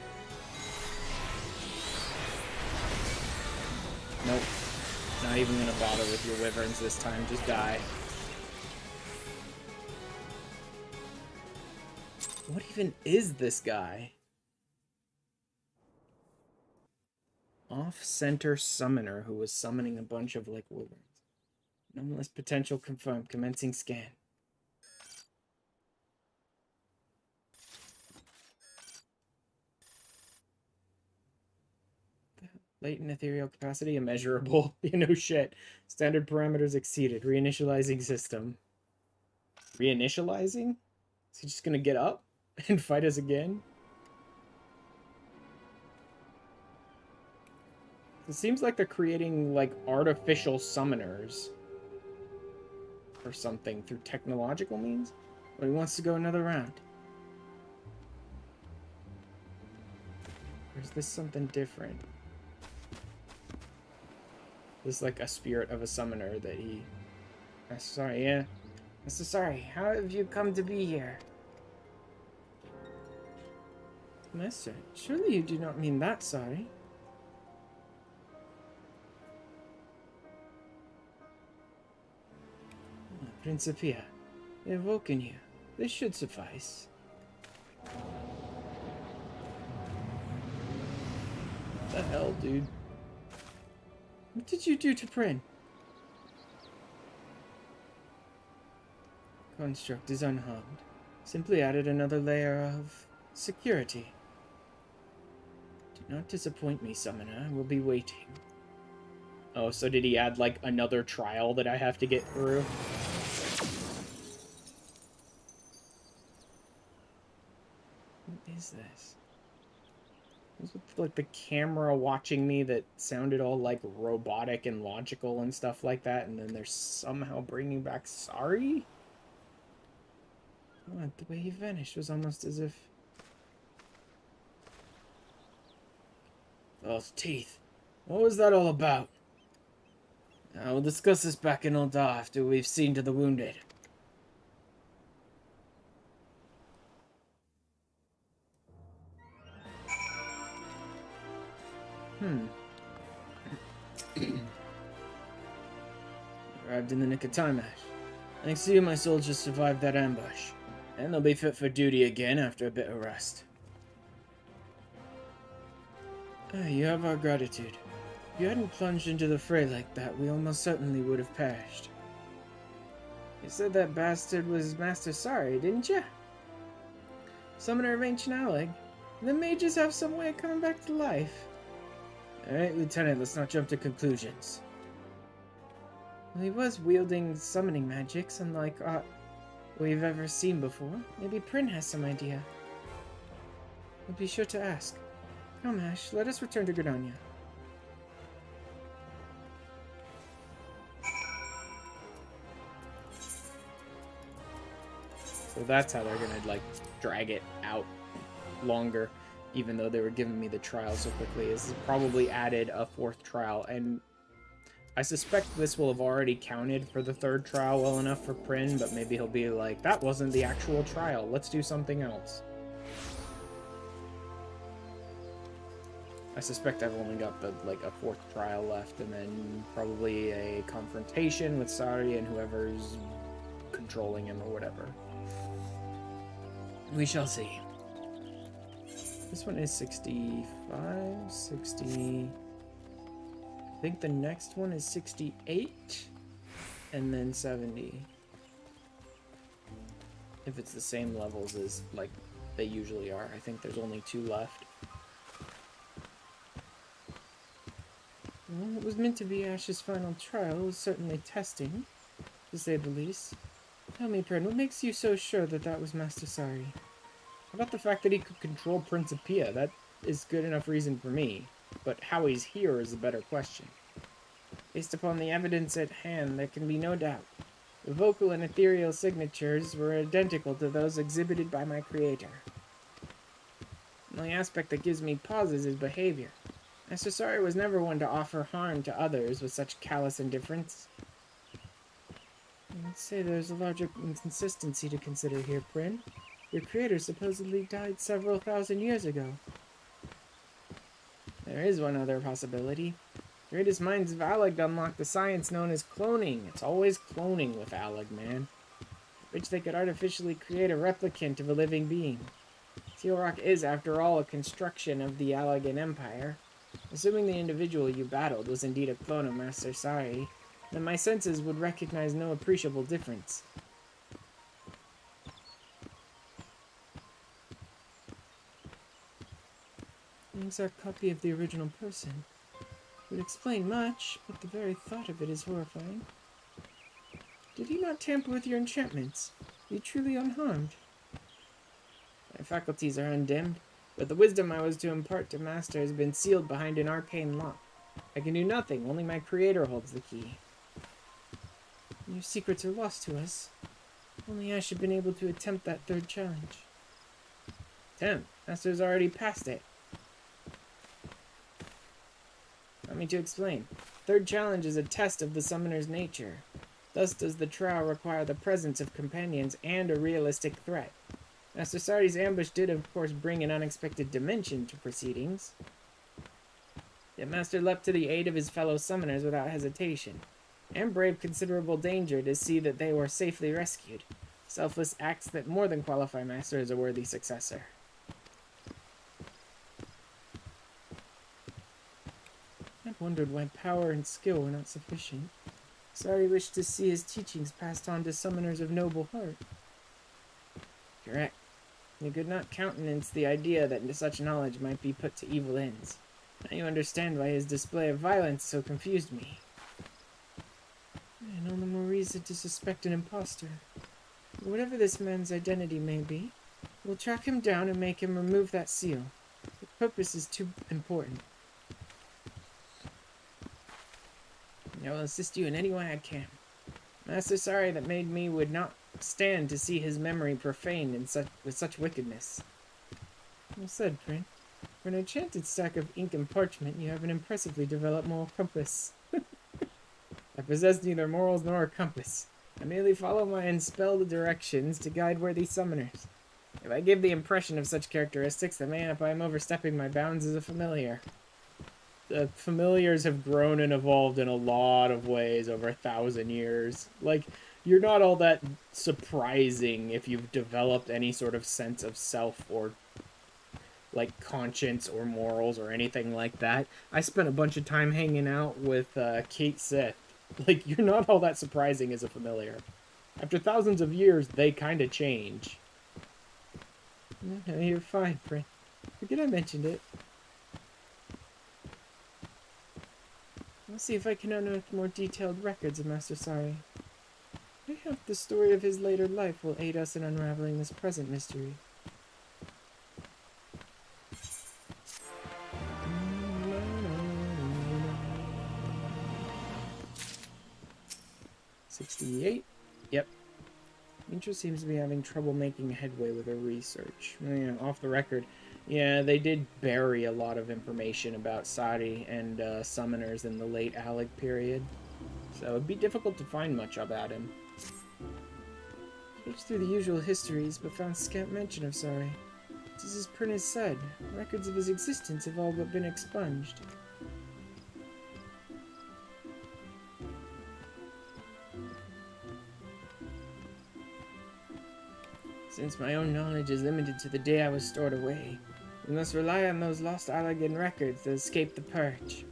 Nope. Not even gonna bother with your wyverns this time, just die. What even is this guy? Off-center summoner who was summoning a bunch of, like, wyverns. Nonetheless, potential confirmed. Commencing scan. Latent ethereal capacity immeasurable. You know, shit. Standard parameters exceeded. Reinitializing system. Reinitializing? Is he just gonna get up and fight us again? It seems like they're creating, like, artificial summoners. Or something through technological means? But he wants to go another round. Or is this something different? This is like a spirit of a summoner that he... Sorry, yeah. So sorry, how have you come to be here? Master, surely you do not mean that sorry. Principia, I have woken you. This should suffice. What the hell, dude? What did you do to Prin? Construct is unharmed. Simply added another layer of security. Do not disappoint me, Summoner. I will be waiting. Oh, so did he add, like, another trial that I have to get through? What is this? It was like the camera watching me that sounded all like robotic and logical and stuff like that, and then they're somehow bringing back Sorry? Oh, the way he vanished was almost as if... Those teeth. What was that all about? I will discuss this back in Ul'dah after we've seen to the wounded. Arrived in the nick of time, Ash. Thanks to you, my soldiers survived that ambush. And they'll be fit for duty again after a bit of rest. You have our gratitude. If you hadn't plunged into the fray like that, we almost certainly would have perished. You said that bastard was Master Sorry, didn't you? Summoner of Ancient Alec. The mages have some way of coming back to life. Alright, Lieutenant, let's not jump to conclusions. Well, he was wielding summoning magics, unlike we've ever seen before. Maybe Prin has some idea. We'll be sure to ask. Come, Ash, let us return to Gridania. So that's how they're gonna, like, drag it out longer, even though they were giving me the trial so quickly. This has probably added a 4th trial, and I suspect this will have already counted for the 3rd trial well enough for Prin, but maybe he'll be like, that wasn't the actual trial, let's do something else. I suspect I've only got like a 4th trial left, and then probably a confrontation with Sari and whoever's controlling him or whatever. We shall see. This one is 65, 60... I think the next one is 68, and then 70. If it's the same levels as, like, they usually are. I think there's only 2 left. Well, it was meant to be Ash's final trial. It was certainly testing, to say the least. Tell me, Prin, what makes you so sure that that was Master Sari? How about the fact that he could control Principia? That is good enough reason for me. But how he's here is a better question. Based upon the evidence at hand, there can be no doubt. The vocal and ethereal signatures were identical to those exhibited by my creator. The only aspect that gives me pause is his behavior. Master Sari was never one to offer harm to others with such callous indifference. I'd say there's a larger inconsistency to consider here, Prin. Your creator supposedly died several thousand years ago. There is one other possibility. Greatest minds of Alleg unlocked the science known as cloning. It's always cloning with Alleg, man. Which they could artificially create a replicant of a living being. Seal Rock is, after all, a construction of the Allegan Empire. Assuming the individual you battled was indeed a clone of Master Sari, then my senses would recognize no appreciable difference. An exact copy of the original person would explain much, but the very thought of it is horrifying. Did he not tamper with your enchantments? Are you truly unharmed? My faculties are undimmed, but the wisdom I was to impart to Master has been sealed behind an arcane lock. I can do nothing, only my creator holds the key. Your secrets are lost to us. Only I should have been able to attempt that 3rd challenge. Attempt? Master's already passed it. Allow me to explain. 3rd challenge is a test of the summoner's nature. Thus does the trial require the presence of companions and a realistic threat. Master Sari's ambush did, of course, bring an unexpected dimension to proceedings. Yet Master leapt to the aid of his fellow summoners without hesitation, and braved considerable danger to see that they were safely rescued. Selfless acts that more than qualify Master as a worthy successor. I wondered why power and skill were not sufficient. Sari wished to see his teachings passed on to summoners of noble heart. Correct. You could not countenance the idea that such knowledge might be put to evil ends. Now you understand why his display of violence so confused me. And all the more reason to suspect an impostor. Whatever this man's identity may be, we'll track him down and make him remove that seal. The purpose is too important. I will assist you in any way I can. Master Sari that made me would not stand to see his memory profaned with such wickedness. Well said, Prin. For an enchanted stack of ink and parchment, you have an impressively developed moral compass. I possess neither morals nor a compass. I merely follow my unspelled directions to guide worthy summoners. If I give the impression of such characteristics, then mayhap I am overstepping my bounds as a familiar. The familiars have grown and evolved in a lot of ways over 1,000 years. Like, you're not all that surprising if you've developed any sort of sense of self or, like, conscience or morals or anything like that. I spent a bunch of time hanging out with Kate Sith. Like, you're not all that surprising as a familiar. After thousands of years, they kind of change. No, you're fine, Prin. Forget I mentioned it. I'll see if I can unearth more detailed records of Master Sari. Mayhap the story of his later life will aid us in unraveling this present mystery. $68. Yep. Intra seems to be having trouble making headway with her research. Yeah, off the record, yeah, they did bury a lot of information about Sadi and summoners in the late Alec period, so it'd be difficult to find much about him. Searched through the usual histories, but found scant mention of Sari. As his printers said, records of his existence have all but been expunged. Since my own knowledge is limited to the day I was stored away, we must rely on those lost Allagan records that escaped the purge.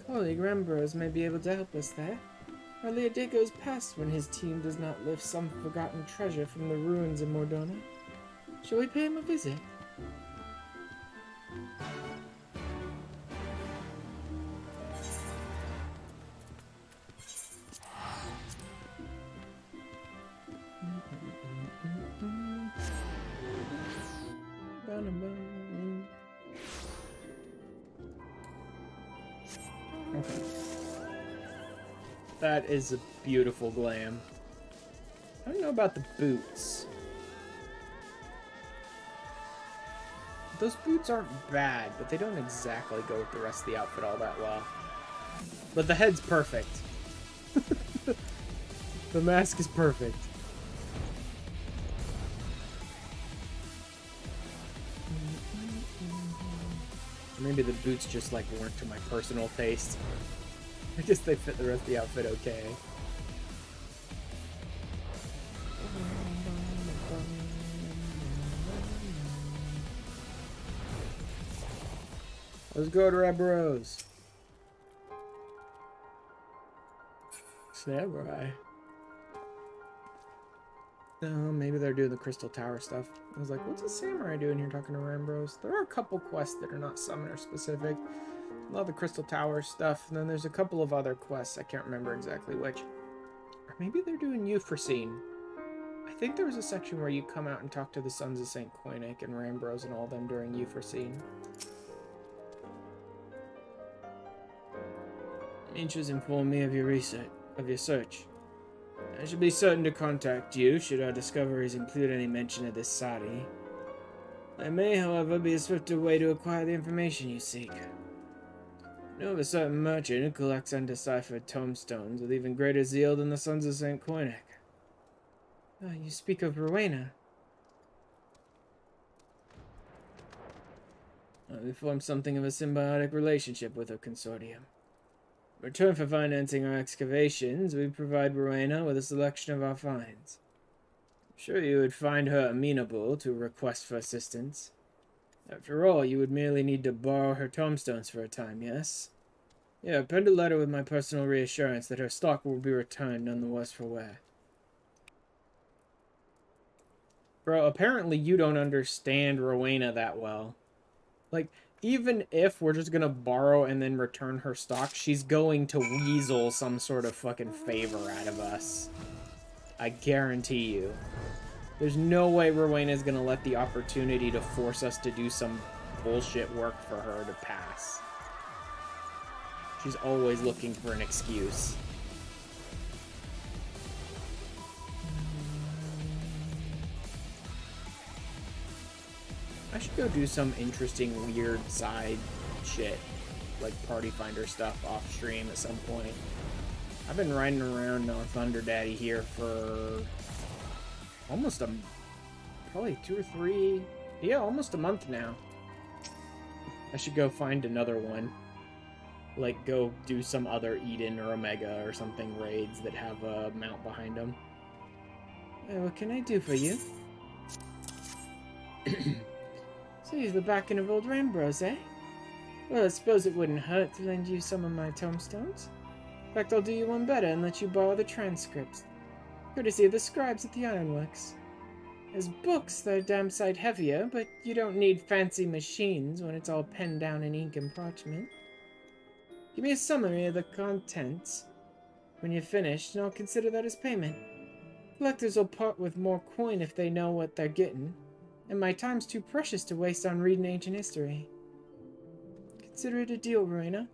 My colleague Rambrose may be able to help us there. Hardly a day goes past when his team does not lift some forgotten treasure from the ruins of Mordona. Shall we pay him a visit? Okay. That is a beautiful glam. I don't know about the boots. Those boots aren't bad, but they don't exactly go with the rest of the outfit all that well. But the head's perfect. The mask is perfect. Maybe the boots just like weren't to my personal taste. I guess they fit the rest of the outfit okay. Let's go to Rebros. Samurai. No, maybe they're doing the Crystal Tower stuff. I was like, what's a samurai doing here talking to Rambros? There are a couple quests that are not summoner specific. A lot of the Crystal Tower stuff, and then there's a couple of other quests. I can't remember exactly which. Or maybe they're doing Euphrosyne. I think there was a section where you come out and talk to the Sons of St. Koinik and Rambros and all them during Euphrosyne. Inches informed me of your search. I shall be certain to contact you should our discoveries include any mention of this Sadi. There may, however, be a swifter way to acquire the information you seek. I know of a certain merchant who collects undeciphered tombstones with even greater zeal than the Sons of St. Koinik. Oh, you speak of Rowena. We formed something of a symbiotic relationship with her consortium. In return for financing our excavations, we provide Rowena with a selection of our finds. I'm sure you would find her amenable to a request for assistance. After all, you would merely need to borrow her tombstones for a time, yes? Yeah, penned a letter with my personal reassurance that her stock will be returned none the worse for wear. Bro, apparently you don't understand Rowena that well. Like, even if we're just gonna borrow and then return her stock, she's going to weasel some sort of fucking favor out of us. I guarantee you. There's no way Rowena's gonna let the opportunity to force us to do some bullshit work for her to pass. She's always looking for an excuse. I should go do some interesting, weird side shit, like Party Finder stuff off stream at some point. I've been riding around on Thunder Daddy here for almost probably 2 or 3, yeah, almost a month now. I should go find another one. Like, go do some other Eden or Omega or something raids that have a mount behind them. What can I do for you? So you're the backing of old Rambros, eh? Well, I suppose it wouldn't hurt to lend you some of my tombstones. In fact, I'll do you one better and let you borrow the transcripts. Courtesy of the scribes at the ironworks. As books, they're damn sight heavier, but you don't need fancy machines when it's all penned down in ink and parchment. Give me a summary of the contents when you're finished, and I'll consider that as payment. Collectors will part with more coin if they know what they're getting. And my time's too precious to waste on reading ancient history. Consider it a deal, Rowena.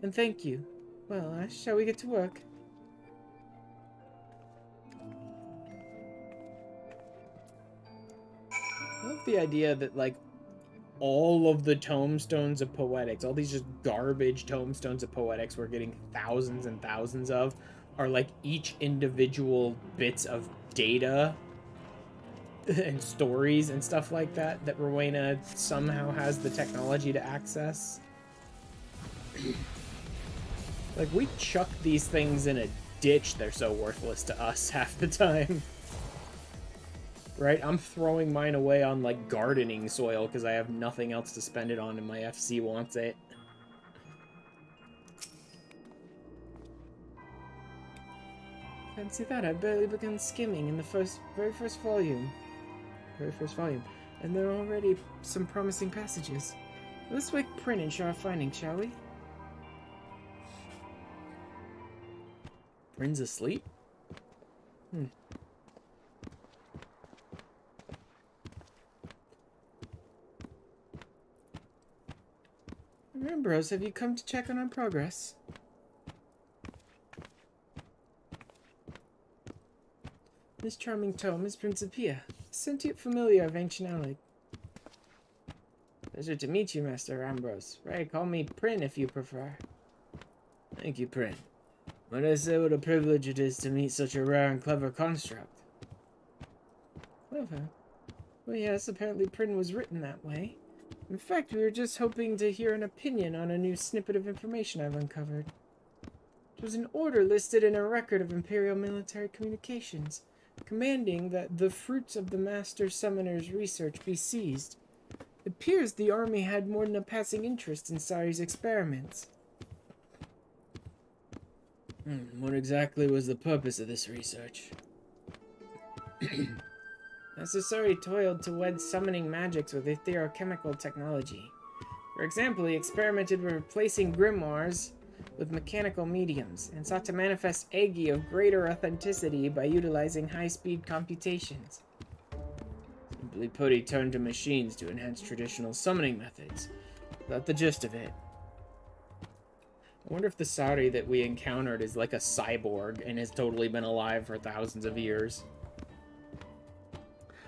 And thank you. Well, shall we get to work? love the idea that, like, all of the tomestones of poetics, all these just garbage tomestones of poetics we're getting thousands and thousands of, are like each individual bits of data and stories and stuff like that that Rowena somehow has the technology to access. Like, we chuck these things in a ditch, they're so worthless to us half the time. Right? I'm throwing mine away on, like, gardening soil because I have nothing else to spend it on and my FC wants it. Fancy that, I've barely begun skimming in the very first volume. And there are already some promising passages. Let's wake Print and show our findings, shall we? Print's asleep? Ambrose, have you come to check on our progress? This charming tome is Principia, sentient familiar of ancient Alec. Pleasure to meet you, Master Ambrose. Right, call me Prin if you prefer. Thank you, Prin. When I say what a privilege it is to meet such a rare and clever construct. Clever? Well, yes, apparently Prin was written that way. In fact, we were just hoping to hear an opinion on a new snippet of information I've uncovered. It was an order listed in a record of Imperial military communications, commanding that the fruits of the Master Summoner's research be seized. It appears the army had more than a passing interest in Sari's experiments. What exactly was the purpose of this research? Master Sari toiled to wed summoning magics with etherochemical technology. For example, he experimented with replacing grimoires with mechanical mediums, and sought to manifest Agi of greater authenticity by utilizing high-speed computations. Simply put, he turned to machines to enhance traditional summoning methods. That's the gist of it. I wonder if the Sari that we encountered is like a cyborg and has totally been alive for thousands of years.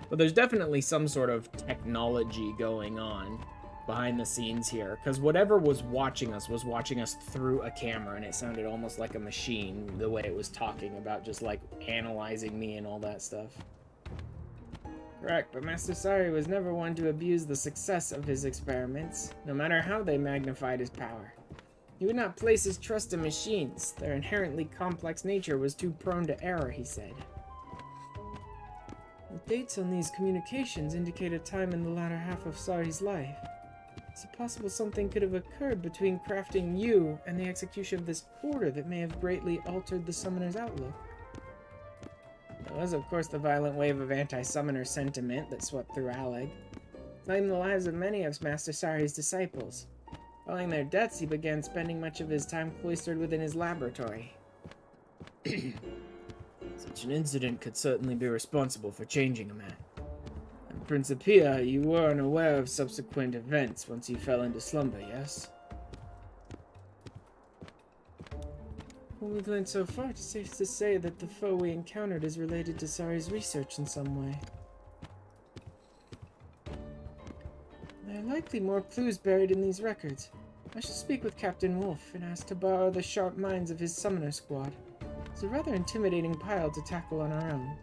But there's definitely some sort of technology going on behind the scenes here, because whatever was watching us through a camera, and it sounded almost like a machine the way it was talking about, just like analyzing me and all that stuff. Correct, but Master Sari was never one to abuse the success of his experiments, no matter how they magnified his power. He would not place his trust in machines. Their inherently complex nature was too prone to error, he said. The dates on these communications indicate a time in the latter half of Sari's life. Is it possible something could have occurred between crafting you and the execution of this order that may have greatly altered the summoner's outlook? There was, of course, the violent wave of anti-summoner sentiment that swept through Aleg, claiming the lives of many of Master Sari's disciples. Following their deaths, he began spending much of his time cloistered within his laboratory. Such an incident could certainly be responsible for changing a man. And Principia, you were unaware of subsequent events once you fell into slumber, yes? What we've learned so far, it's safe to say that the foe we encountered is related to Sari's research in some way. There are likely more clues buried in these records. I shall speak with Captain Wolf and ask to borrow the sharp minds of his summoner squad. It's a rather intimidating pile to tackle on our own.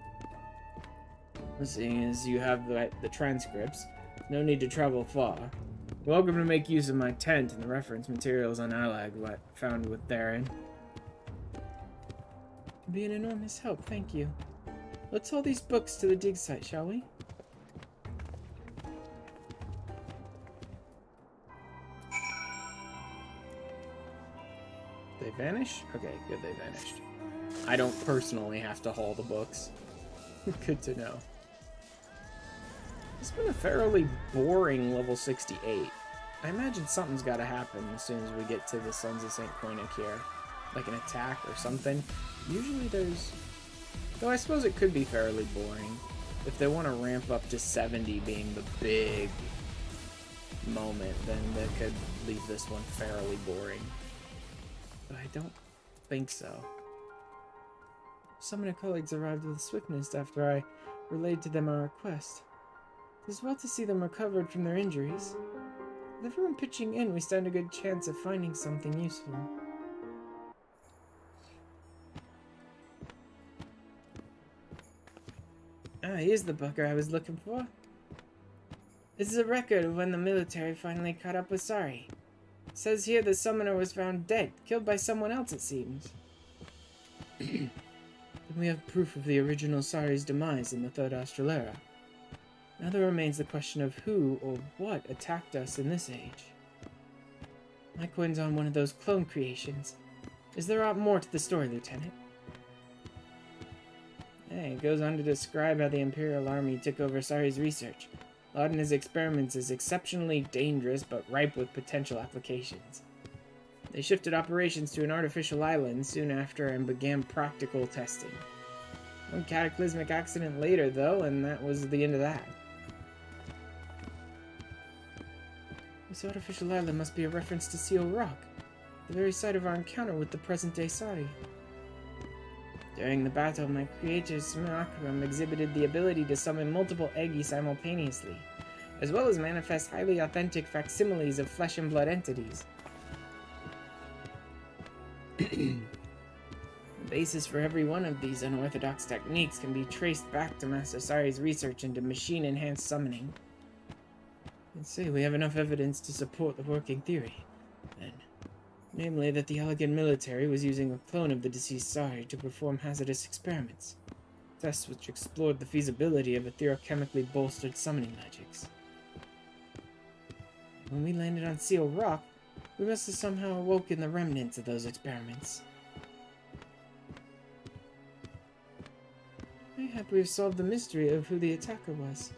Seeing as you have the transcripts, no need to travel far. Welcome to make use of my tent and the reference materials on Alag what found with therein. It'd be an enormous help, thank you. Let's haul these books to the dig site, shall we? They vanish? Okay, good, they vanished. I don't personally have to haul the books. Good to know. It's been a fairly boring level 68. I imagine something's got to happen as soon as we get to the Sons of St. Koinik here. Like an attack or something. Usually there's... Though I suppose it could be fairly boring. If they want to ramp up to 70 being the big moment, then they could leave this one fairly boring. But I don't think so. Summoner colleagues arrived with swiftness after I relayed to them our request. It's well to see them recovered from their injuries. With everyone pitching in, we stand a good chance of finding something useful. Ah, here's the bugger I was looking for. This is a record of when the military finally caught up with Sari. It says here the summoner was found dead, killed by someone else it seems. Then we have proof of the original Sari's demise in the Third Astral Era. Now there remains the question of who or what attacked us in this age. My coin's on one of those clone creations. Is there aught more to the story, Lieutenant? Hey, it goes on to describe how the Imperial Army took over Sari's research. Lauding his experiments as exceptionally dangerous but ripe with potential applications. They shifted operations to an artificial island soon after and began practical testing. One cataclysmic accident later, though, and that was the end of that. This artificial island must be a reference to Seal Rock, the very site of our encounter with the present-day Sari. During the battle, my creator Simulacrum exhibited the ability to summon multiple Eggi simultaneously, as well as manifest highly authentic facsimiles of flesh and blood entities. The basis for every one of these unorthodox techniques can be traced back to Master Sari's research into machine-enhanced summoning. Let's say we have enough evidence to support the working theory, then. Namely, that the Elegant military was using a clone of the deceased Sari to perform hazardous experiments. Tests which explored the feasibility of etherochemically bolstered summoning magics. When we landed on Seal Rock, we must have somehow awoken the remnants of those experiments. Mayhap we have solved the mystery of who the attacker was.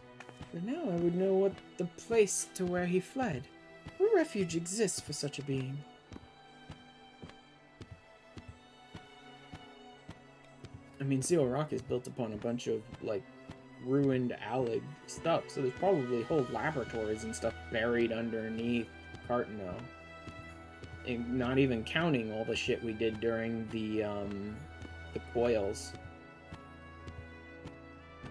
But now I would know what the place to where he fled. What refuge exists for such a being? I mean, Seal Rock is built upon a bunch of, like, ruined allied stuff, so there's probably whole laboratories and stuff buried underneath Cartano. And not even counting all the shit we did during the coils.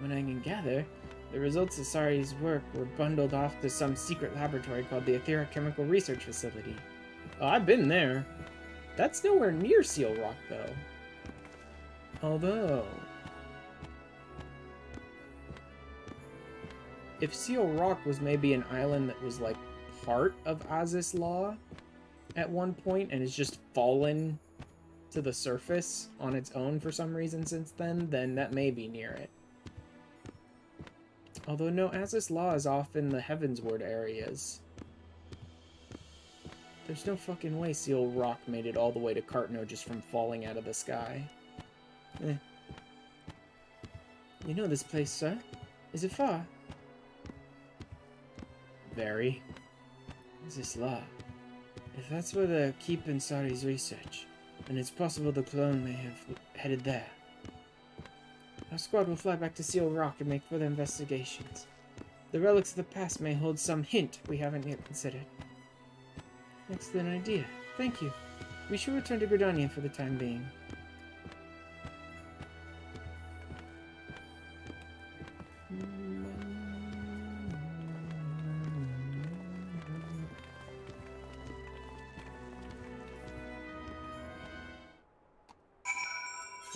When I can gather, the results of Sari's work were bundled off to some secret laboratory called the Etherochemical Research Facility. Oh, I've been there. That's nowhere near Seal Rock, though. Although, if Seal Rock was maybe an island that was like part of Aziz Law at one point and has just fallen to the surface on its own for some reason since then that may be near it. Although no, Aziz Law is off in the Heavensward areas. There's no fucking way Seal Rock made it all the way to Cartano just from falling out of the sky. You know this place, sir? Is it far? Very. Aziz Law. If that's where they're keeping Sari's research, then it's possible the clone may have headed there. Our squad will fly back to Seal Rock and make further investigations. The relics of the past may hold some hint we haven't yet considered. Excellent idea. Thank you. We shall return to Gridania for the time being.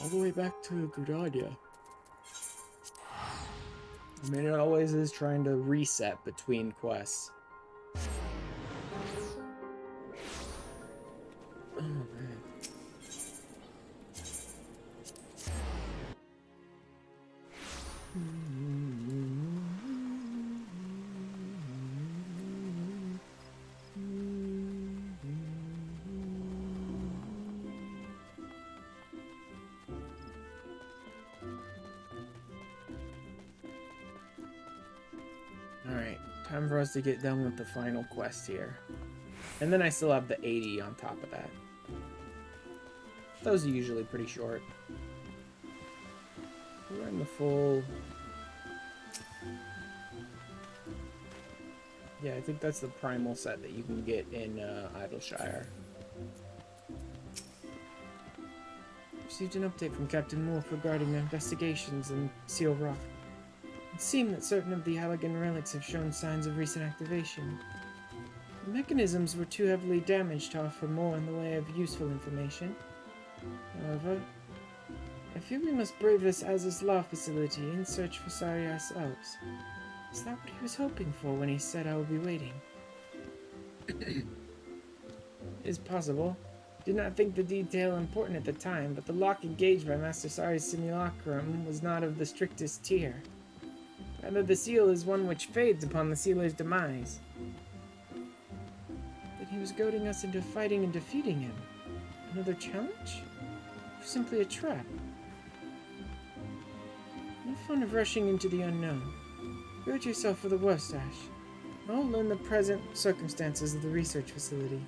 All the way back to Gridania. I mean, it always is trying to reset between quests. Oh, man. Alright, time for us to get done with the final quest here. And then I still have the 80 on top of that. Those are usually pretty short. We're in the full... Yeah, I think that's the primal set that you can get in Idleshire. Received an update from Captain Wolf regarding the investigations in Seal Rock. It seemed that certain of the Halligan relics have shown signs of recent activation. The mechanisms were too heavily damaged to offer more in the way of useful information. However, I feel we must brave this Az's Law facility and search for Sari ourselves. Is that what he was hoping for when he said I would be waiting? It is possible. Did not think the detail important at the time, but the lock engaged by Master Sari's simulacrum was not of the strictest tier. Rather, the seal is one which fades upon the sealer's demise. Then he was goading us into fighting and defeating him. Another challenge? Or simply a trap? No fun of rushing into the unknown. Prepare yourself for the worst, Ash. I'll learn the present circumstances of the research facility.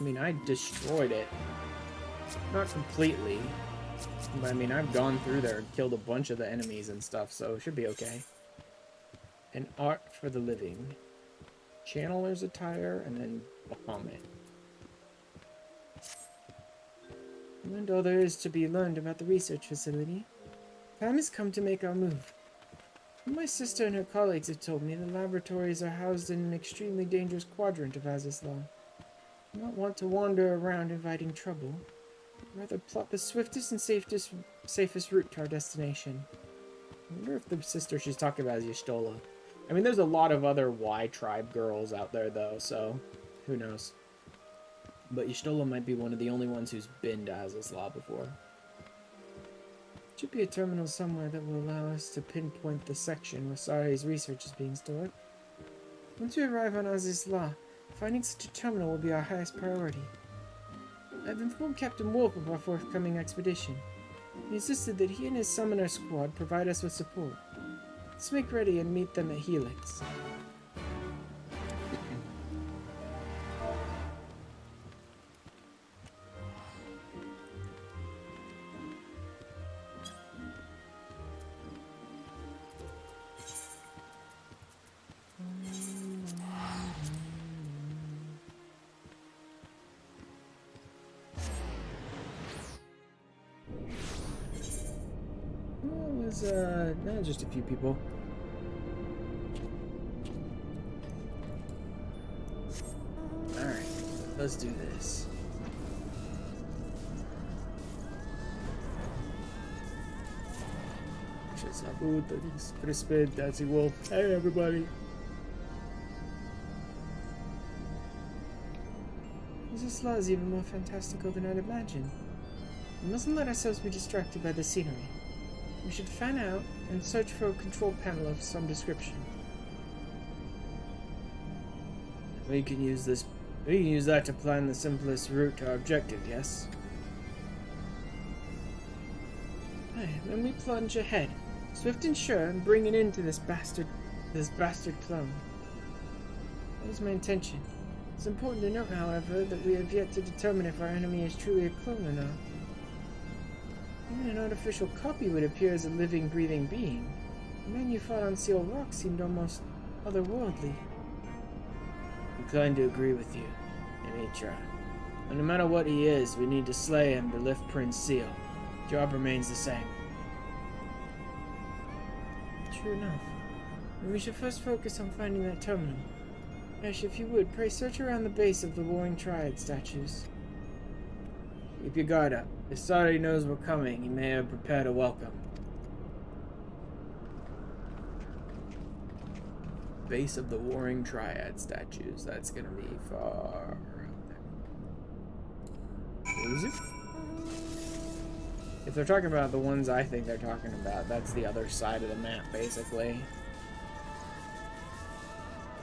I mean, I destroyed it. Not completely. But I mean, I've gone through there and killed a bunch of the enemies and stuff, so it should be okay. An art for the living. Channeler's attire, and then Bahamut. Learned all there is to be learned about the research facility. Time has come to make our move. My sister and her colleagues have told me the laboratories are housed in an extremely dangerous quadrant of Az's Law. I do not want to wander around inviting trouble, but rather plot the swiftest and safest route to our destination. I wonder if the sister she's talking about is Y'shtola. I mean, there's a lot of other Y tribe girls out there, though, so who knows. But Y'shtola might be one of the only ones who's been to Az's Law before. Should be a terminal somewhere that will allow us to pinpoint the section where Sari's research is being stored. Once we arrive on Az's Law, finding such a terminal will be our highest priority. I've informed Captain Wolf of our forthcoming expedition. He insisted that he and his summoner squad provide us with support. Let's make ready and meet them at Helix. No, just a few people. Alright, let's do this. Dancing Wolf. Hey, everybody. Az's Law is even more fantastical than I'd imagined. We mustn't let ourselves be distracted by the scenery. We should fan out and search for a control panel of some description. We can use that to plan the simplest route to our objective, yes? Aye, then we plunge ahead, swift and sure, and bring it into this bastard clone. That was my intention. It's important to note, however, that we have yet to determine if our enemy is truly a clone or not. Even an artificial copy would appear as a living, breathing being. The man you fought on Seal Rock seemed almost otherworldly. I'm inclined to agree with you, Amitra. And no matter what he is, we need to slay him to lift Prince Seal. Job remains the same. True enough. And we should first focus on finding that terminal. Ash, if you would, pray search around the base of the Warring Triad statues. Keep your guard up. If Sari knows we're coming, he may have prepared a welcome. Base of the Warring Triad statues. That's gonna be far out there. Is it? If they're talking about the ones I think they're talking about, that's the other side of the map, basically.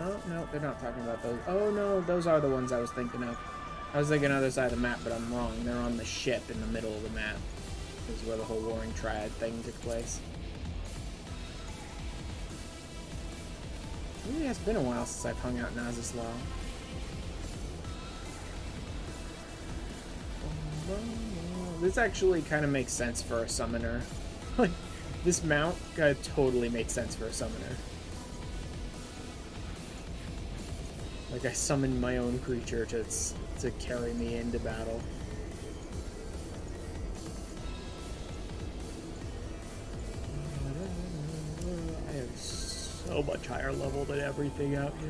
Oh, no, they're not talking about those. Oh, no, those are the ones I was thinking of. I was thinking other side of the map, but I'm wrong. They're on the ship in the middle of the map. This is where the whole Warring Triad thing took place. Maybe it's been a while since I've hung out in Az's Law. This actually kind of makes sense for a summoner. Like, this mount totally makes sense for a summoner. Like, I summoned my own creature to carry me into battle. I have so much higher level than everything out here.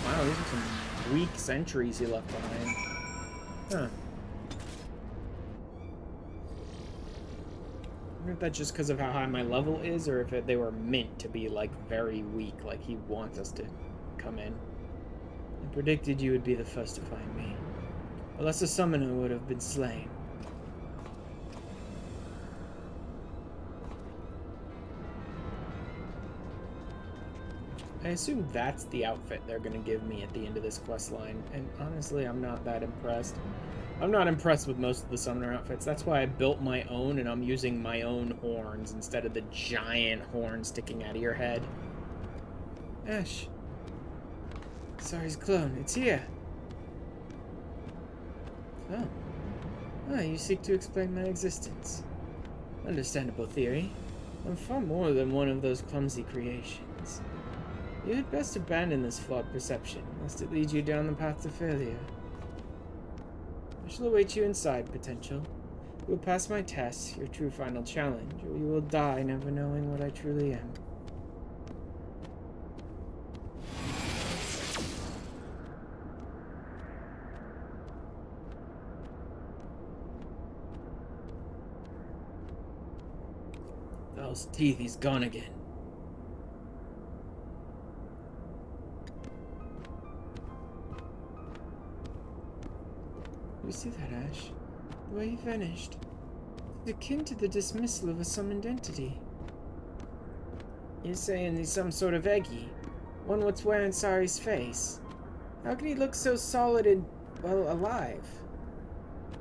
Wow, these are some weak sentries he left behind. Huh. I wonder if that's just because of how high my level is, or if they were meant to be, like, very weak, like he wants us to come in. I predicted you would be the first to find me. Unless a summoner would have been slain. I assume that's the outfit they're gonna give me at the end of this quest line, and honestly, I'm not that impressed. I'm not impressed with most of the summoner outfits. That's why I built my own, and I'm using my own horns instead of the giant horn sticking out of your head. Ash. Sorry's clone, it's here. Oh. Ah, you seek to explain my existence. Understandable theory. I'm far more than one of those clumsy creations. You had best abandon this flawed perception, lest it lead you down the path to failure. I shall await you inside, Potential. You will pass my test, your true final challenge, or you will die never knowing what I truly am. Those teeth, he's gone again. You see that, Ash? The way he vanished. It's akin to the dismissal of a summoned entity. You're saying he's some sort of Eggy? One what's wearing Sari's face? How can he look so solid and, well, alive?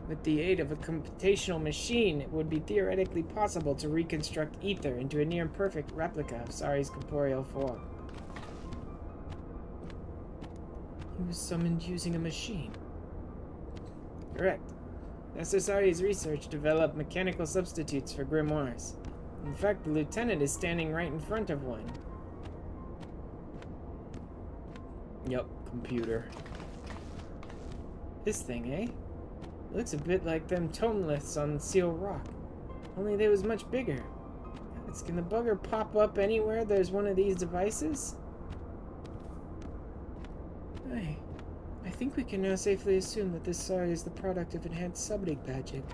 With the aid of a computational machine, it would be theoretically possible to reconstruct ether into a near-perfect replica of Sari's corporeal form. He was summoned using a machine. Correct. SSRE's research developed mechanical substitutes for grimoires. In fact, the lieutenant is standing right in front of one. Yup, computer. This thing, eh? It looks a bit like them tomeliths on Seal Rock. Only they was much bigger. Can the bugger pop up anywhere there's one of these devices? Hey. I think we can now safely assume that this Sari is the product of enhanced subdig magic.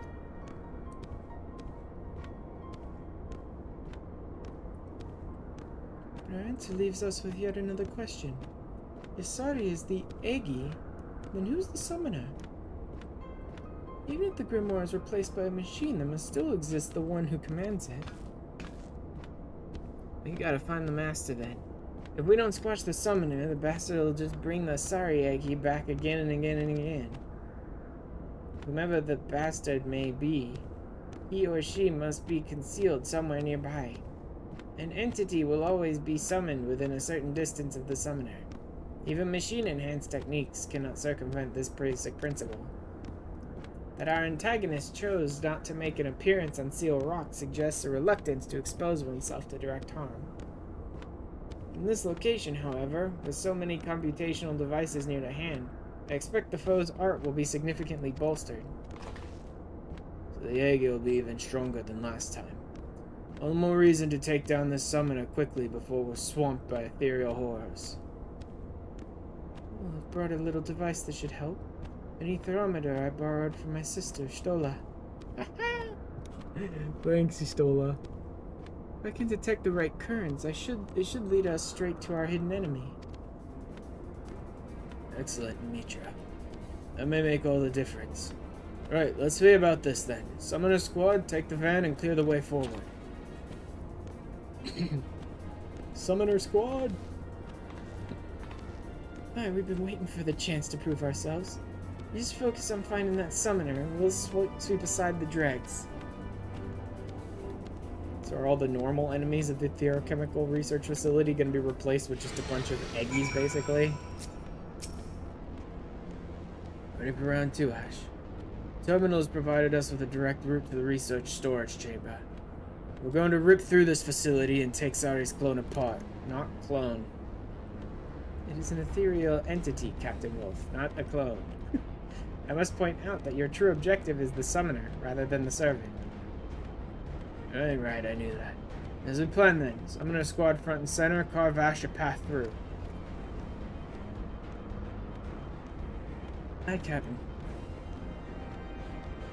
But our answer leaves us with yet another question. If Sari is the Eggy, then who's the summoner? Even if the grimoire is replaced by a machine, there must still exist the one who commands it. We gotta find the master then. If we don't squash the summoner, the bastard will just bring the Sari Eggy back again and again and again. Whomever the bastard may be, he or she must be concealed somewhere nearby. An entity will always be summoned within a certain distance of the summoner. Even machine-enhanced techniques cannot circumvent this basic principle. That our antagonist chose not to make an appearance on Seal Rock suggests a reluctance to expose oneself to direct harm. In this location, however, with so many computational devices near to hand, I expect the foe's art will be significantly bolstered. So the Egg will be even stronger than last time. All the more reason to take down this summoner quickly before we're swamped by ethereal horrors. Well, I've brought a little device that should help. An etherometer I borrowed from my sister, Stola. Thanks, Stola. If I can detect the right currents, it should lead us straight to our hidden enemy. Excellent, Mitra. That may make all the difference. Right, let's see about this then. Summon a squad, take the van, and clear the way forward. Summoner squad! Alright, we've been waiting for the chance to prove ourselves. You just focus on finding that summoner, and we'll sweep aside the dregs. So are all the normal enemies of the Theochemical Research Facility going to be replaced with just a bunch of Eggies, basically? Ready for round 2, Ash. Terminals provided us with a direct route to the research storage chamber. We're going to rip through this facility and take Sari's clone apart. Not clone. It is an ethereal entity, Captain Wolf, not a clone. I must point out that your true objective is the summoner, rather than the servant. Right, I knew that. As we planned then, summoner squad front and center, carve Ash a path through. Hi, Captain.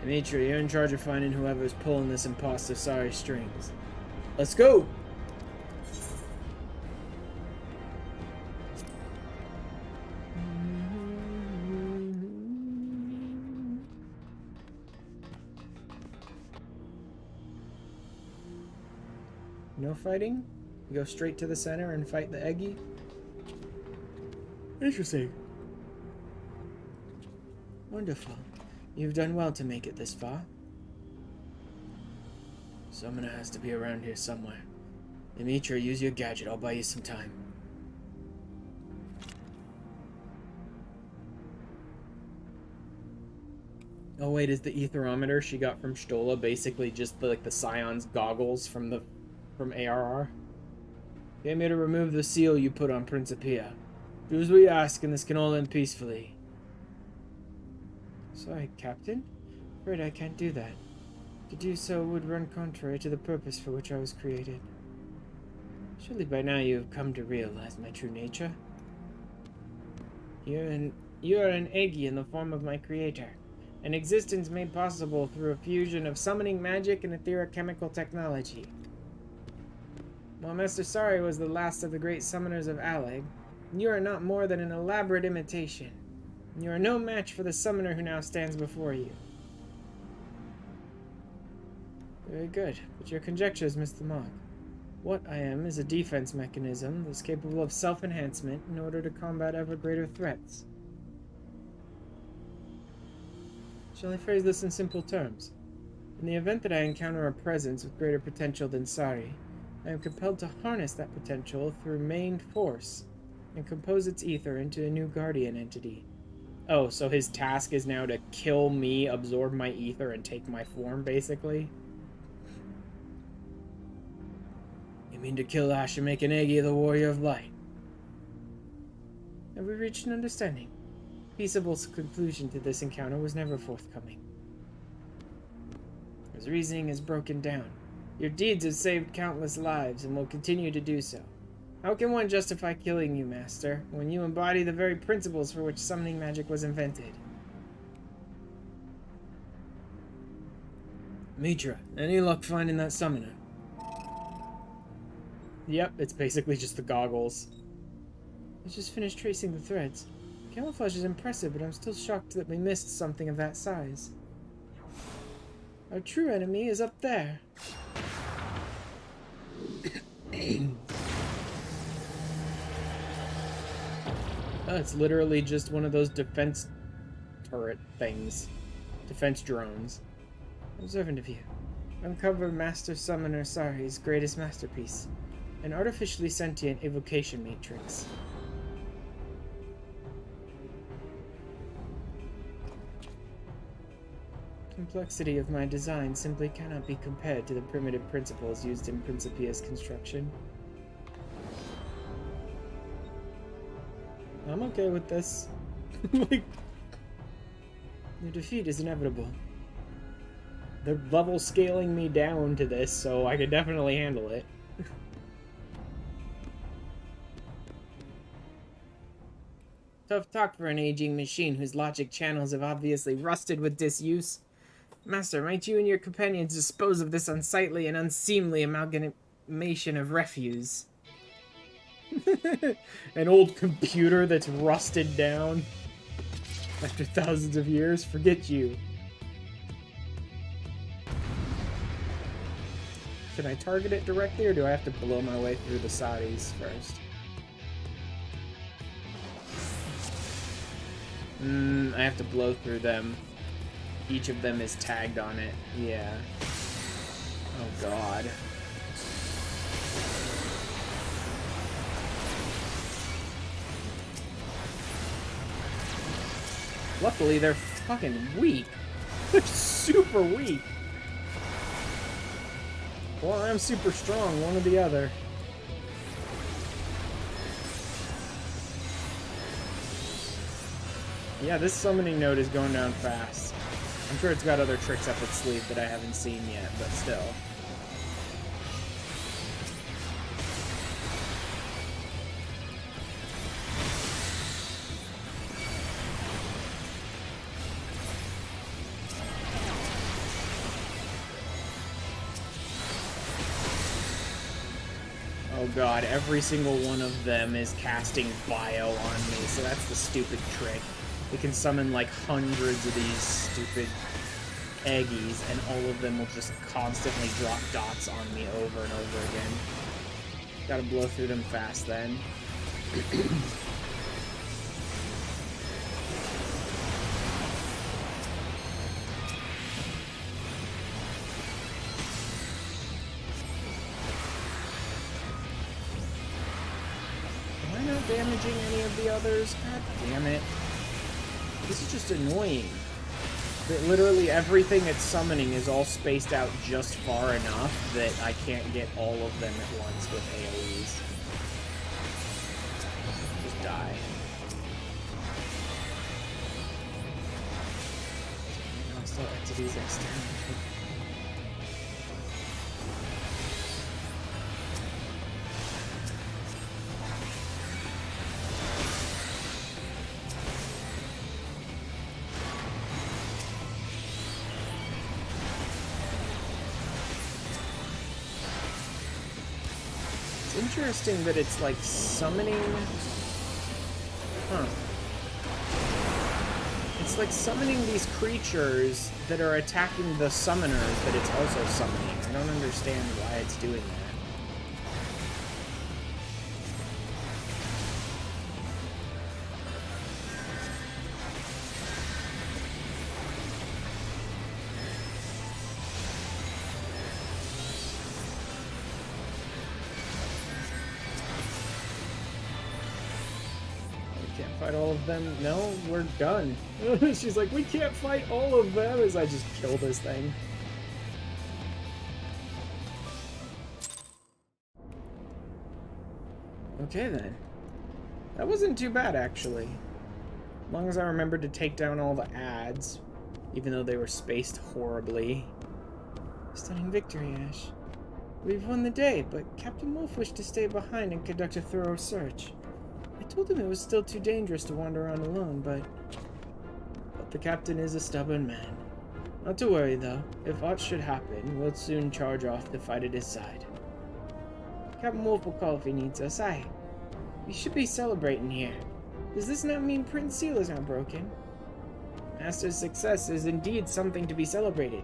Dimitri, you're in charge of finding whoever's pulling this imposter Sari strings. Let's go! No fighting? You go straight to the center and fight the Eggy? Interesting. Wonderful. You've done well to make it this far. Summoner has to be around here somewhere. Dimitri, use your gadget. I'll buy you some time. Oh wait, is the etherometer she got from Stola basically just like the Scion's goggles from ARR? Get me to remove the seal you put on Principia. Do as we ask and this can all end peacefully. Sorry, Captain. Afraid I can't do that. To do so would run contrary to the purpose for which I was created. Surely by now you have come to realize my true nature. You are an Eggy in the form of my creator. An existence made possible through a fusion of summoning magic and etherochemical technology. While Master Sari was the last of the great summoners of Alleg, you are not more than an elaborate imitation. You are no match for the summoner who now stands before you. Very good, but your conjectures miss the mark. What I am is a defense mechanism that's capable of self-enhancement in order to combat ever greater threats. Shall I phrase this in simple terms? In the event that I encounter a presence with greater potential than Sari, I am compelled to harness that potential through main force and compose its ether into a new guardian entity. Oh, so his task is now to kill me, absorb my ether, and take my form, basically? You mean to kill Ash and make an Eggy the Warrior of Light? Have we reached an understanding? Peaceable conclusion to this encounter was never forthcoming. His reasoning is broken down. Your deeds have saved countless lives and will continue to do so. How can one justify killing you, Master, when you embody the very principles for which summoning magic was invented? Mitra, any luck finding that summoner? Yep, it's basically just the goggles. I just finished tracing the threads. Camouflage is impressive, but I'm still shocked that we missed something of that size. Our true enemy is up there. Oh, it's literally just one of those defense turret things. Defense drones. Observant of you. Uncover Master Summoner Sari's greatest masterpiece. An artificially sentient evocation matrix. Complexity of my design simply cannot be compared to the primitive principles used in Principia's construction. I'm okay with this. Like, your defeat is inevitable. They're level scaling me down to this, so I could definitely handle it. Tough talk for an aging machine whose logic channels have obviously rusted with disuse. Master, might you and your companions dispose of this unsightly and unseemly amalgamation of refuse? An old computer that's rusted down after thousands of years? Forget you. Can I target it directly, or do I have to blow my way through the Saudis first? I have to blow through them. Each of them is tagged on it. Yeah. Oh god. Luckily, they're fucking weak. They're super weak. Well, I'm super strong, one or the other. Yeah, this summoning node is going down fast. I'm sure it's got other tricks up its sleeve that I haven't seen yet, but still. Oh god, every single one of them is casting bio on me, so that's the stupid trick. We can summon like hundreds of these stupid eggies, and all of them will just constantly drop dots on me over and over again. Gotta blow through them fast then. Am I not damaging any of the others? God damn it. This is just annoying. That literally everything it's summoning is all spaced out just far enough that I can't get all of them at once with AoEs. Just die. I still entities externally. Interesting that it's like summoning. Huh. It's like summoning these creatures that are attacking the summoners that it's also summoning. I don't understand why it's doing that. Fight all of them? No, we're done. She's like, we can't fight all of them as I just kill this thing. Okay then. That wasn't too bad actually. As long as I remembered to take down all the ads, even though they were spaced horribly. Stunning victory, Ash. We've won the day, but Captain Wolf wished to stay behind and conduct a thorough search. I told him it was still too dangerous to wander around alone, but the captain is a stubborn man. Not to worry, though. If aught should happen, we'll soon charge off to fight at his side. Captain Wolf will call if he needs us. Aye. We should be celebrating here. Does this not mean Prince Seal is not broken? Master's success is indeed something to be celebrated.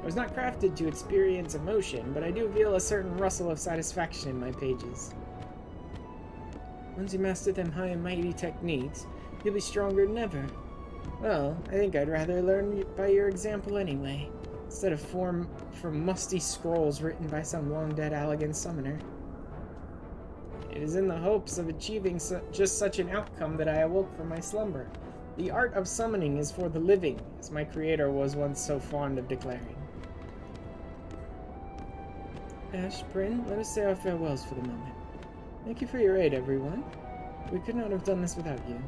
I was not crafted to experience emotion, but I do feel a certain rustle of satisfaction in my pages. Once you master them high and mighty techniques, you'll be stronger than ever. Well, I think I'd rather learn by your example anyway, instead of from musty scrolls written by some long-dead Allegan summoner. It is in the hopes of achieving just such an outcome that I awoke from my slumber. The art of summoning is for the living, as my creator was once so fond of declaring. Ash, Bryn, let us say our farewells for the moment. Thank you for your aid, everyone. We could not have done this without you.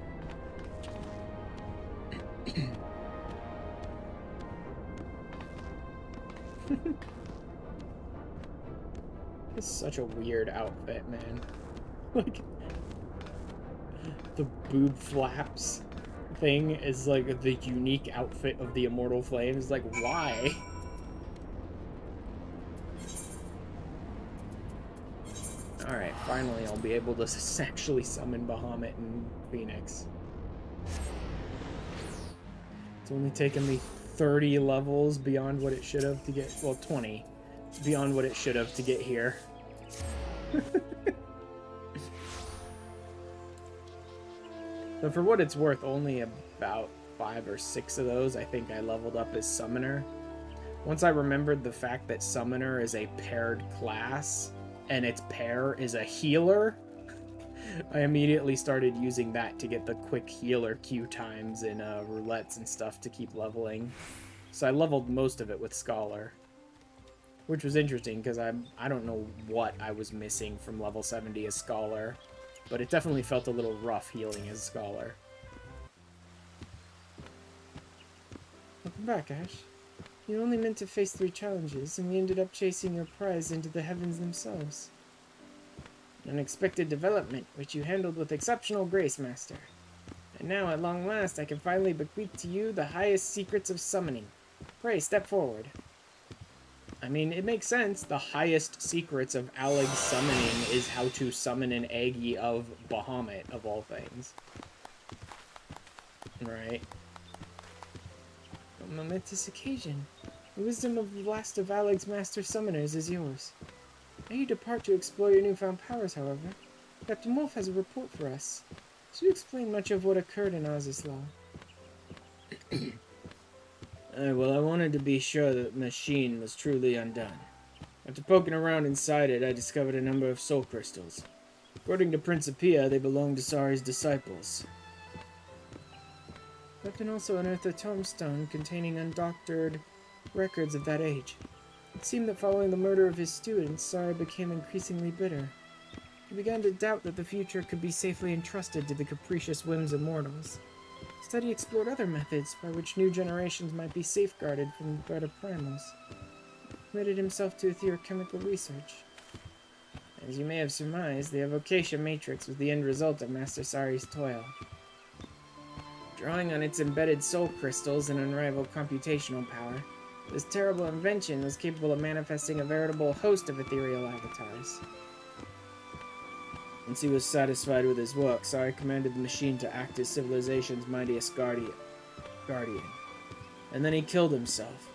It's such a weird outfit, man. Like, the boob flaps thing is like the unique outfit of the Immortal Flames. Like, why? Alright, finally I'll be able to actually summon Bahamut and Phoenix. It's only taken me 30 levels beyond what it should have to get, well, 20 beyond what it should have to get here. But for what it's worth, only about 5 or 6 of those I think I leveled up as Summoner. Once I remembered the fact that Summoner is a paired class, and its pair is a healer, I immediately started using that to get the quick healer queue times in roulettes and stuff to keep leveling. So I leveled most of it with Scholar. Which was interesting, because I don't know what I was missing from level 70 as Scholar. But it definitely felt a little rough healing as Scholar. Welcome back, Ash. You only meant to face 3 challenges, and we ended up chasing your prize into the heavens themselves. An unexpected development, which you handled with exceptional grace, Master. And now, at long last, I can finally bequeath to you the highest secrets of summoning. Pray, step forward. I mean, it makes sense. The highest secrets of Alleg's summoning is how to summon an Aggie of Bahamut, of all things. Right. A momentous occasion. The wisdom of the last of Alleg's master summoners is yours. Ere you depart to explore your newfound powers, however, Captain Wolf has a report for us. Should you explain much of what occurred in Ozislau? Well, I wanted to be sure that the machine was truly undone. After poking around inside it, I discovered a number of soul crystals. According to Principia, they belong to Sari's disciples. Captain also unearthed a tombstone containing undoctored records of that age. It seemed that following the murder of his students, Sari became increasingly bitter. He began to doubt that the future could be safely entrusted to the capricious whims of mortals. Instead, he explored other methods by which new generations might be safeguarded from the threat of primals. He committed himself to etherochemical research. As you may have surmised, the evocation matrix was the end result of Master Sari's toil. Drawing on its embedded soul crystals and unrivaled computational power, this terrible invention was capable of manifesting a veritable host of ethereal avatars. Once he was satisfied with his work, Sari commanded the machine to act as civilization's mightiest guardian. And then he killed himself.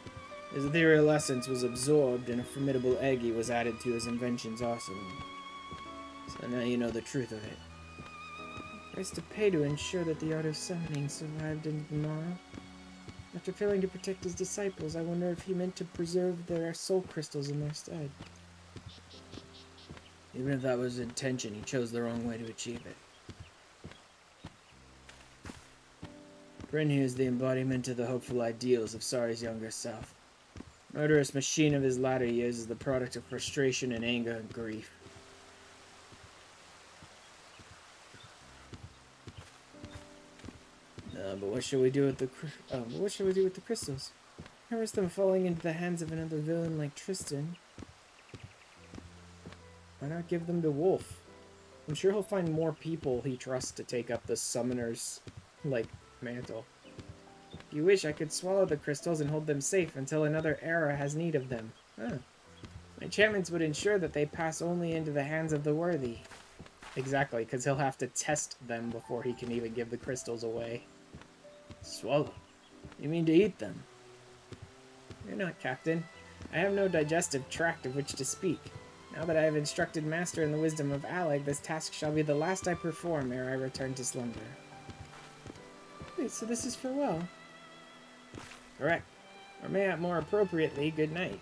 His ethereal essence was absorbed, and a formidable Aggie was added to his invention's arsenal. So now you know the truth of it. Price to pay to ensure that the art of summoning survived into the morrow. After failing to protect his disciples, I wonder if he meant to preserve their soul crystals in their stead. Even if that was his intention, he chose the wrong way to achieve it. Bryn here is the embodiment of the hopeful ideals of Sari's younger self. Murderous machine of his latter years is the product of frustration and anger and grief. But what shall we do with the crystals? I risk them falling into the hands of another villain like Tristan. Why not give them to Wolf? I'm sure he'll find more people he trusts to take up the summoner's, mantle. If you wish, I could swallow the crystals and hold them safe until another era has need of them. Huh. My enchantments would ensure that they pass only into the hands of the worthy. Exactly, because he'll have to test them before he can even give the crystals away. Swallow? You mean to eat them? You're not, Captain. I have no digestive tract of which to speak. Now that I have instructed Master in the wisdom of Alleg, this task shall be the last I perform ere I return to slumber. Wait, so this is farewell? Correct. Or more appropriately, good night.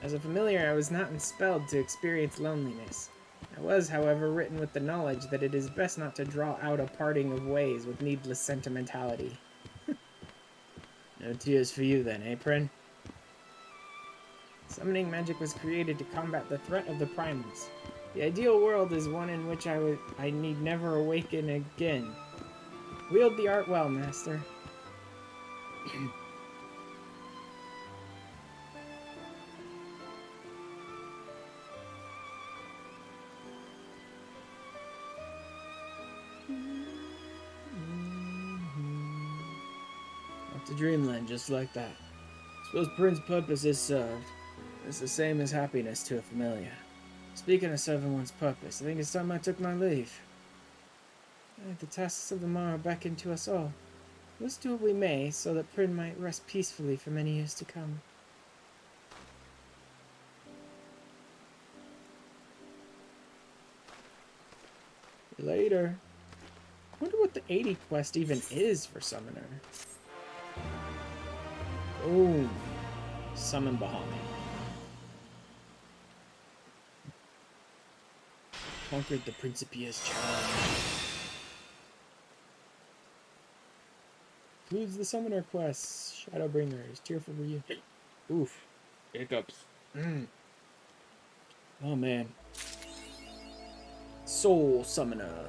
As a familiar, I was not expelled to experience loneliness. I was, however, written with the knowledge that it is best not to draw out a parting of ways with needless sentimentality. No tears for you then, eh, Prin? Summoning magic was created to combat the threat of the primals. The ideal world is one in which I need never awaken again. Wield the art well, Master. Off to Dreamland, just like that. Suppose Prin's purpose is served. It's the same as happiness to a familiar. Speaking of serving one's purpose, I think it's time I took my leave. The tasks of the morrow beckon to us all. Let's do what we may, so that Prin might rest peacefully for many years to come. Later. I wonder what the 80 quest even is for Summoner. Oh, summon Bahamut. Conquered the Principia's challenge. Includes the summoner quests, Shadowbringers, Tearful Reunion. Oof. Hiccups. Oh man. Soul Summoner.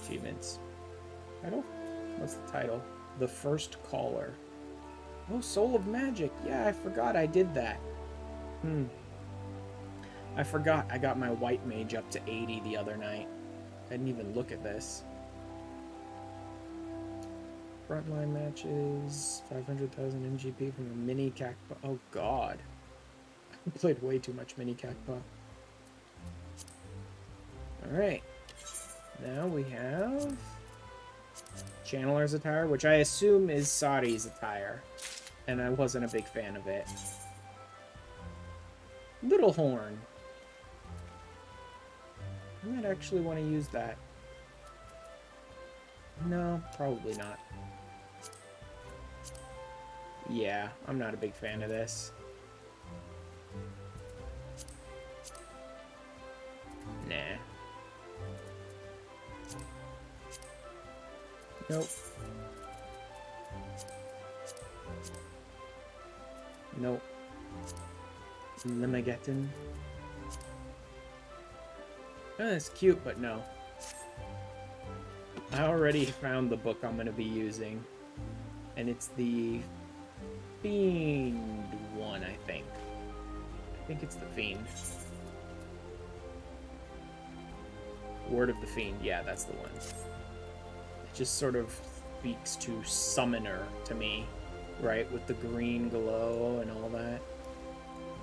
Achievements. Title? What's the title? The First Caller. Oh, Soul of Magic. Yeah, I forgot I did that. I forgot I got my white mage up to 80 the other night. I didn't even look at this. Frontline matches, 500,000 MGP from a mini Cacpa. Oh god. I played way too much mini Cacpa. Alright. Now we have Channeler's attire, which I assume is Sadi's attire. And I wasn't a big fan of it. Little Horn. I might actually want to use that. No, probably not. Yeah, I'm not a big fan of this. Nah. Nope. Nope. Limigetin. Oh, that's cute, but no. I already found the book I'm going to be using. And it's the Fiend one, I think. I think it's the Fiend. Word of the Fiend. Yeah, that's the one. It just sort of speaks to Summoner to me, right? With the green glow and all that.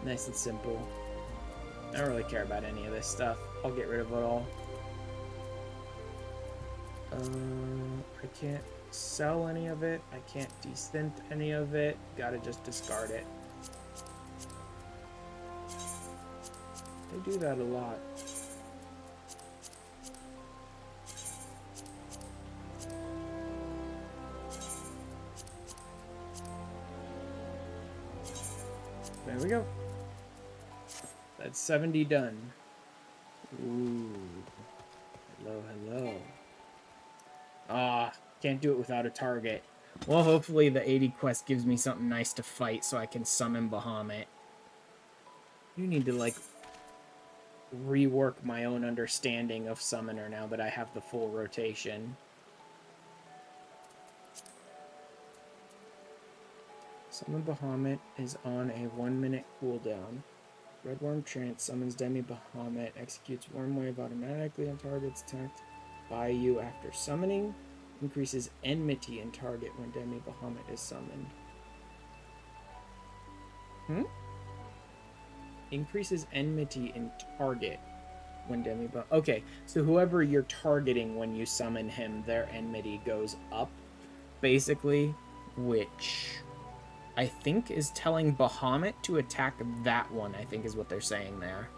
Nice and simple. I don't really care about any of this stuff. I'll get rid of it all. I can't sell any of it. I can't desynth any of it. Gotta just discard it. They do that a lot. There we go. That's 70 done. Ooh. Hello, hello. Ah, can't do it without a target. Well, hopefully the 80 quest gives me something nice to fight so I can summon Bahamut. You need to, like, rework my own understanding of Summoner now that I have the full rotation. Summon Bahamut is on a 1-minute cooldown. Red Worm Trance summons Demi Bahamut, executes Worm Wave automatically on targets attacked by you after summoning, increases enmity in target when Demi Bahamut is summoned. Increases enmity in target when Demi Bahamut... Okay, so whoever you're targeting when you summon him, their enmity goes up, basically, which I think is telling Bahamut to attack that one, I think is what they're saying there.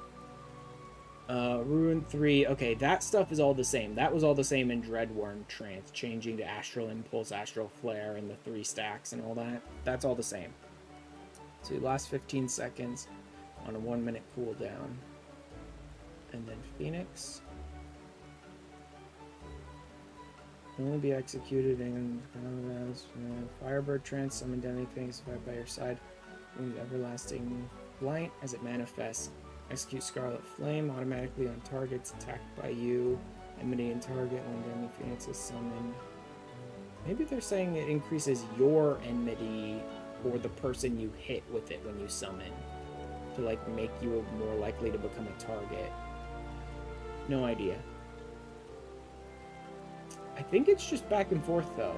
Ruin 3. Okay, that stuff is all the same. That was all the same in Dreadworm Trance, changing to Astral Impulse, Astral Flare, and the 3 stacks and all that. That's all the same. So you last 15 seconds on a 1-minute cooldown. And then Phoenix. Can only be executed in Firebird Trance, summon Demi Phoenix by your side. Everlasting Blight as it manifests. Execute Scarlet Flame automatically on targets attacked by you. Enmity in target when Demi Phoenix is summoned. Maybe they're saying it increases your enmity or the person you hit with it when you summon. To like make you more likely to become a target. No idea. I think it's just back and forth though.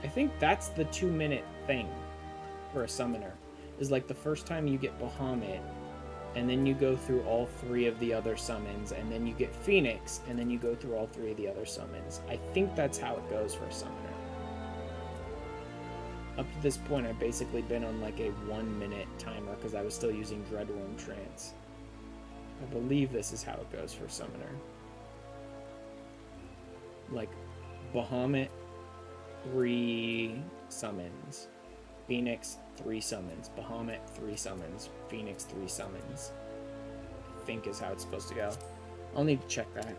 I think that's the 2-minute thing for a summoner. Is like the first time you get Bahamut, and then you go through all 3 of the other summons, and then you get Phoenix, and then you go through all 3 of the other summons. I think that's how it goes for a summoner. Up to this point, I've basically been on like a 1-minute timer because I was still using Dreadworm Trance. I believe this is how it goes for Summoner. Like, Bahamut, 3 summons. Phoenix, 3 summons. Bahamut, 3 summons. Phoenix, 3 summons. I think is how it's supposed to go. I'll need to check that.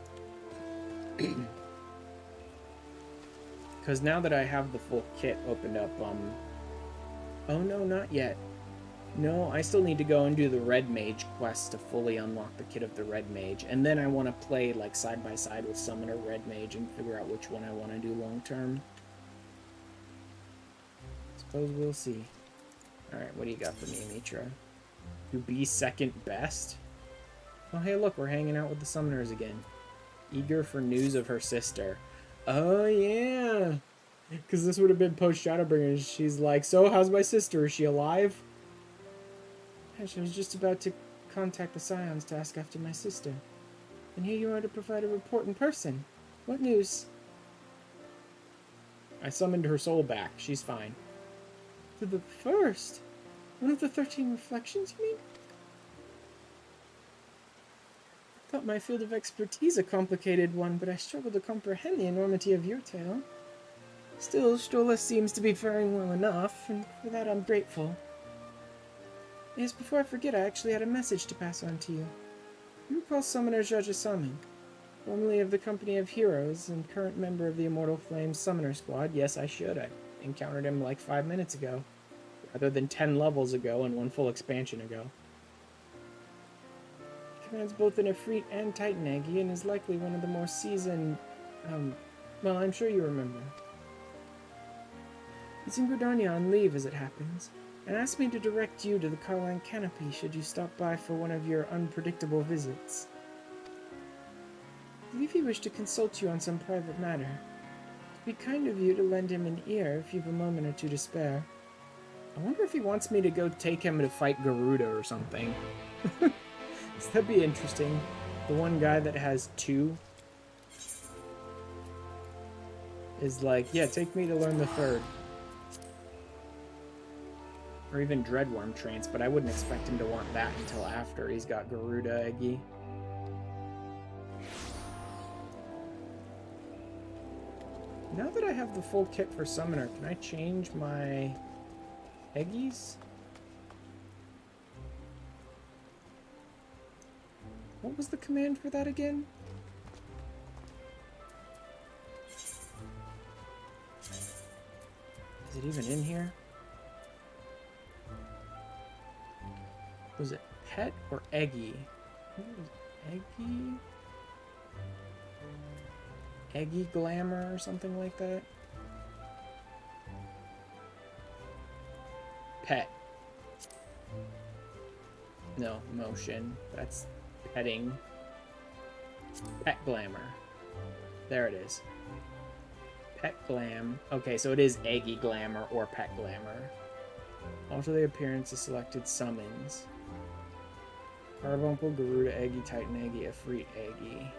Because now that I have the full kit opened up, oh no, not yet. No, I still need to go and do the Red Mage quest to fully unlock the kit of the Red Mage. And then I want to play, like, side by side with Summoner Red Mage and figure out which one I want to do long term. Suppose we'll see. Alright, what do you got for me, Mitra? To be second best? Oh, hey, look, we're hanging out with the Summoners again. Eager for news of her sister. Oh, yeah. Because this would have been post-Shadowbringers. She's like, so, how's my sister? Is she alive? Gosh, I was just about to contact the Scions to ask after my sister. And here you are to provide a report in person. What news? I summoned her soul back. She's fine. To the first? One of the 13 reflections, you mean? I thought my field of expertise a complicated one, but I struggle to comprehend the enormity of your tale. Still, Stola seems to be faring well enough, and for that I'm grateful. Yes, before I forget, I actually had a message to pass on to you. You recall Summoner Jajasamin, formerly of the Company of Heroes and current member of the Immortal Flames Summoner Squad? Yes, I should. I encountered him like 5 minutes ago. Rather than 10 levels ago and 1 full expansion ago. He commands both an Ifrit and Titan Aggie and is likely one of the more seasoned... well, I'm sure you remember. He's in Gridania on leave, as it happens, and asked me to direct you to the Carline Canopy should you stop by for one of your unpredictable visits. I believe he wished to consult you on some private matter. It'd be kind of you to lend him an ear if you've a moment or two to spare. I wonder if he wants me to go take him to fight Garuda or something. That'd be interesting. The one guy that has 2 is like, yeah, take me to learn the 3rd. Or even Dreadworm Trance, but I wouldn't expect him to want that until after he's got Garuda Eggy. Now that I have the full kit for Summoner, can I change my Eggies? What was the command for that again? Is it even in here? Was it pet or Eggy? What was Eggy? Eggy Glamour or something like that? Pet. No, motion. That's petting. Pet Glamour. There it is. Pet Glam. Okay, so it is Eggy Glamour or Pet Glamour. Alter the appearance of selected summons. Carbuncle, Garuda Eggy, Titan Eggy, Ifrit Eggy.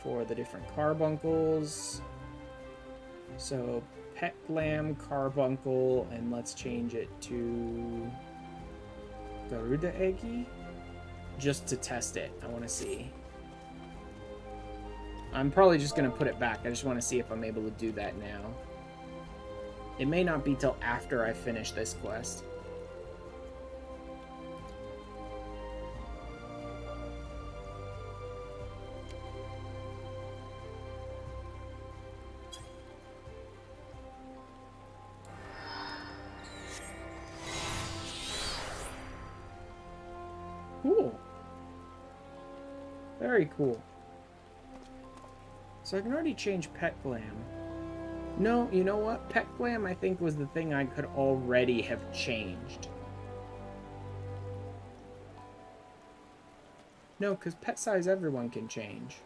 For the different carbuncles. So Pet Glam, Carbuncle, and let's change it to Garuda Eggy. Just to test it. I want to see. I'm probably just going to put it back. I just want to see if I'm able to do that now. It may not be till after I finish this quest. Cool. Very cool. So I can already change Pet Glam. No, you know what? Pet Glam, I think, was the thing I could already have changed. No, because pet size everyone can change.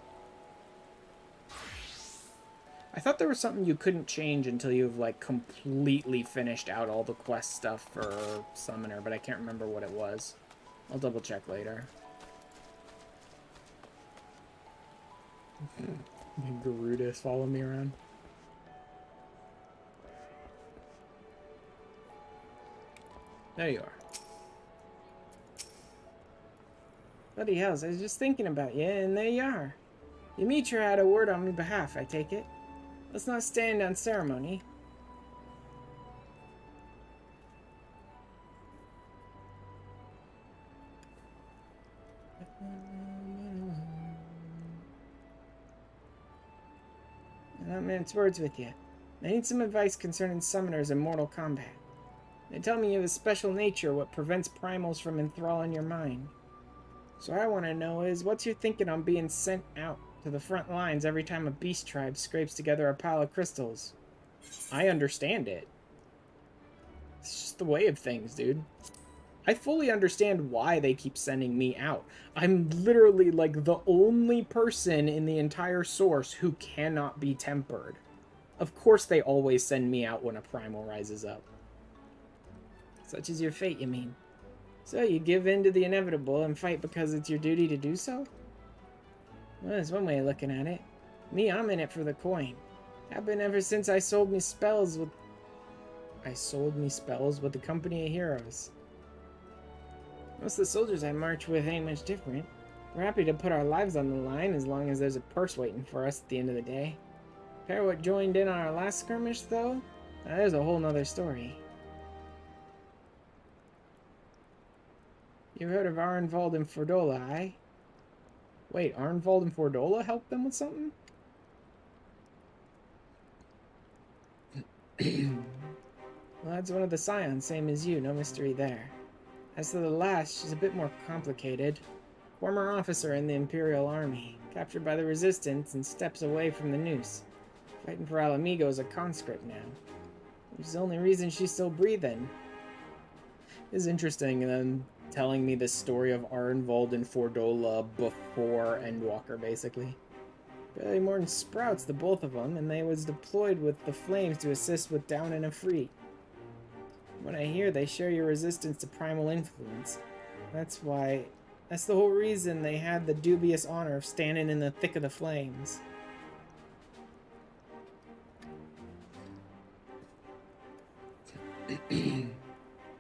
I thought there was something you couldn't change until you've, like, completely finished out all the quest stuff for Summoner, but I can't remember what it was. I'll double check later. Garuda is following me around. There you are. Bloody hells, I was just thinking about you, and there you are. Yamitra had a word on my behalf, I take it. Let's not stand on ceremony. minute words with you. I need some advice concerning summoners in Mortal Kombat. They tell me you have a special nature what prevents primals from enthralling your mind. So what I want to know is, what's your thinking on being sent out to the front lines every time a beast tribe scrapes together a pile of crystals? I understand it. It's just the way of things, dude. I fully understand why they keep sending me out. I'm literally like the only person in the entire source who cannot be tempered. Of course they always send me out when a primal rises up. Such is your fate, you mean? So you give in to the inevitable and fight because it's your duty to do so? Well, that's one way of looking at it. Me, I'm in it for the coin. I've been ever since I sold me spells with the Company of Heroes. Most of the soldiers I march with ain't much different. We're happy to put our lives on the line as long as there's a purse waiting for us at the end of the day. Compare what joined in on our last skirmish, though, now there's a whole nother story. You've heard of Arnvald and Fordola, aye? Wait, Arnvald and Fordola helped them with something? Well, that's one of the scions, same as you, no mystery there. As to the last, she's a bit more complicated. Former officer in the Imperial Army, captured by the Resistance and steps away from the noose. Fighting for Alamigo as a conscript now. Which is the only reason she's still breathing. It's interesting, them telling me the story of Arnvald and Fordola before Endwalker, basically. Barely more than sprouts, the both of them, and they was deployed with the Flames to assist with Down and Afreet. When I hear they share your resistance to primal influence, that's the whole reason they had the dubious honor of standing in the thick of the flames.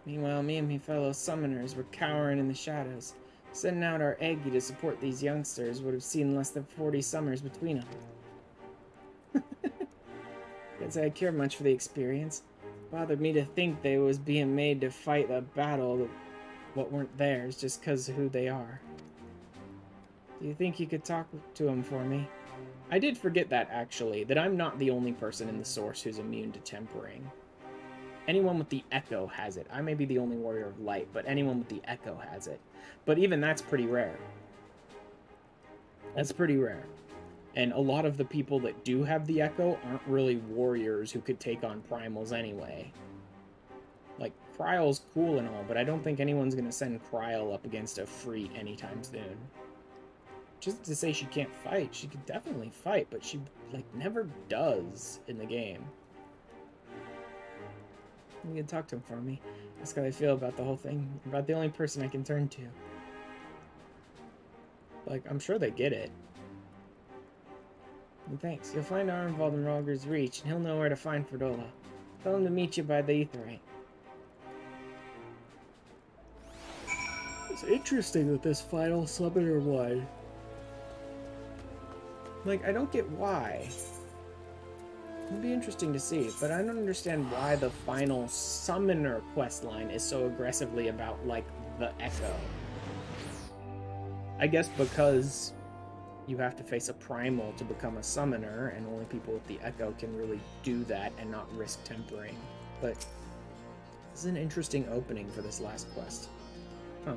Meanwhile, me and me fellow summoners were cowering in the shadows. Sending out our Eggy to support these youngsters would have seen less than 40 summers between them. Can't say I cared much for the experience. Bothered me to think they was being made to fight a battle what weren't theirs just because of who they are. Do you think you could talk to them for me? I did forget that, actually, that I'm not the only person in the source who's immune to tempering. Anyone with the Echo has it. I may be the only Warrior of Light, but anyone with the Echo has it. But even that's pretty rare. That's pretty rare. And a lot of the people that do have the Echo aren't really warriors who could take on primals anyway. Like, Kryle's cool and all, but I don't think anyone's going to send Kryle up against a Freet anytime soon. Just to say she can't fight, she could definitely fight, but she, like, never does in the game. You can talk to him for me. Ask how they feel about the whole thing. About the only person I can turn to. Like, I'm sure they get it. And thanks. You'll find Arnvald in Rogger's Reach, and he'll know where to find Fordola. Tell him to meet you by the Aetheryte. It's interesting that this final summoner one. Like, I don't get why. It'd be interesting to see, but I don't understand why the final summoner questline is so aggressively about, like, the Echo. I guess because you have to face a primal to become a summoner, and only people with the Echo can really do that and not risk tempering. But this is an interesting opening for this last quest. Huh.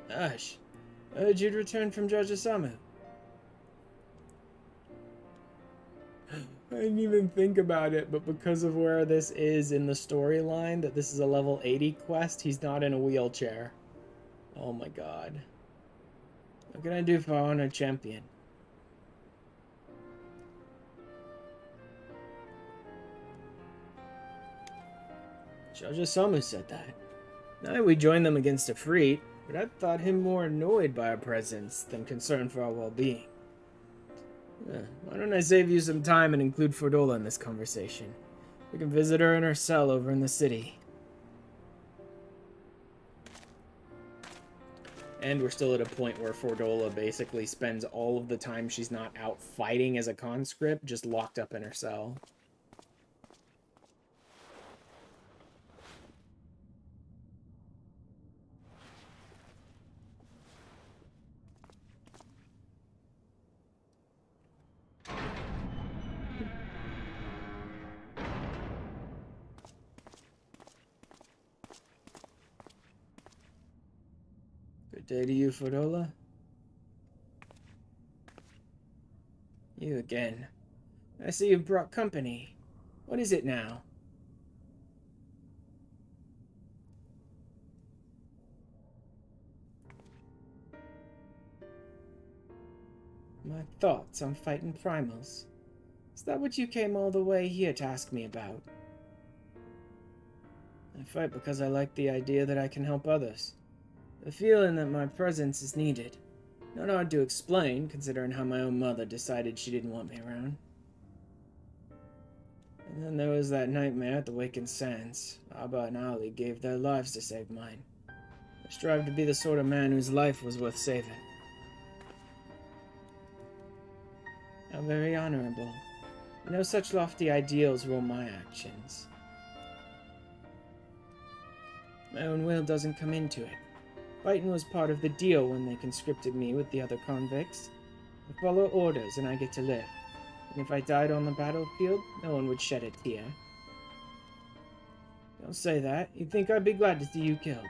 Ash, I heard you'd returned from Jojasamu. I didn't even think about it, but because of where this is in the storyline, that this is a level 80 quest, he's not in a wheelchair. Oh my god. What can I do for our Honor Champion? Jojasamu said that. Now we joined them against Afreet, but I thought him more annoyed by our presence than concerned for our well-being. Why don't I save you some time and include Fordola in this conversation? We can visit her in her cell over in the city. And we're still at a point where Fordola basically spends all of the time she's not out fighting as a conscript just locked up in her cell. day to you, Fordola. You again. I see you brought company. What is it now? My thoughts on fighting primals. Is that what you came all the way here to ask me about? I fight because I like the idea that I can help others. The feeling that my presence is needed. Not hard to explain, considering how my own mother decided she didn't want me around. And then there was that nightmare at the Wakened Sands. Abba and Ali gave their lives to save mine. I strive to be the sort of man whose life was worth saving. How very honorable. No such lofty ideals rule my actions. My own will doesn't come into it. Fighting was part of the deal when they conscripted me with the other convicts. I follow orders and I get to live. And if I died on the battlefield, no one would shed a tear. Don't say that. You'd think I'd be glad to see you killed.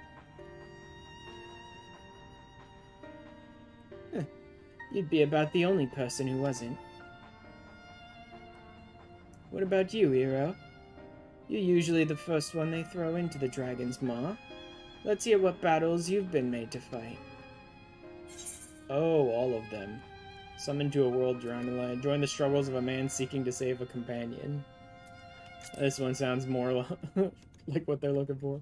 You'd be about the only person who wasn't. What about you, hero? You're usually the first one they throw into the dragon's maw. Let's hear what battles you've been made to fight. Oh, all of them. Summoned to a world drowned. Join the struggles of a man seeking to save a companion. This one sounds more like what they're looking for.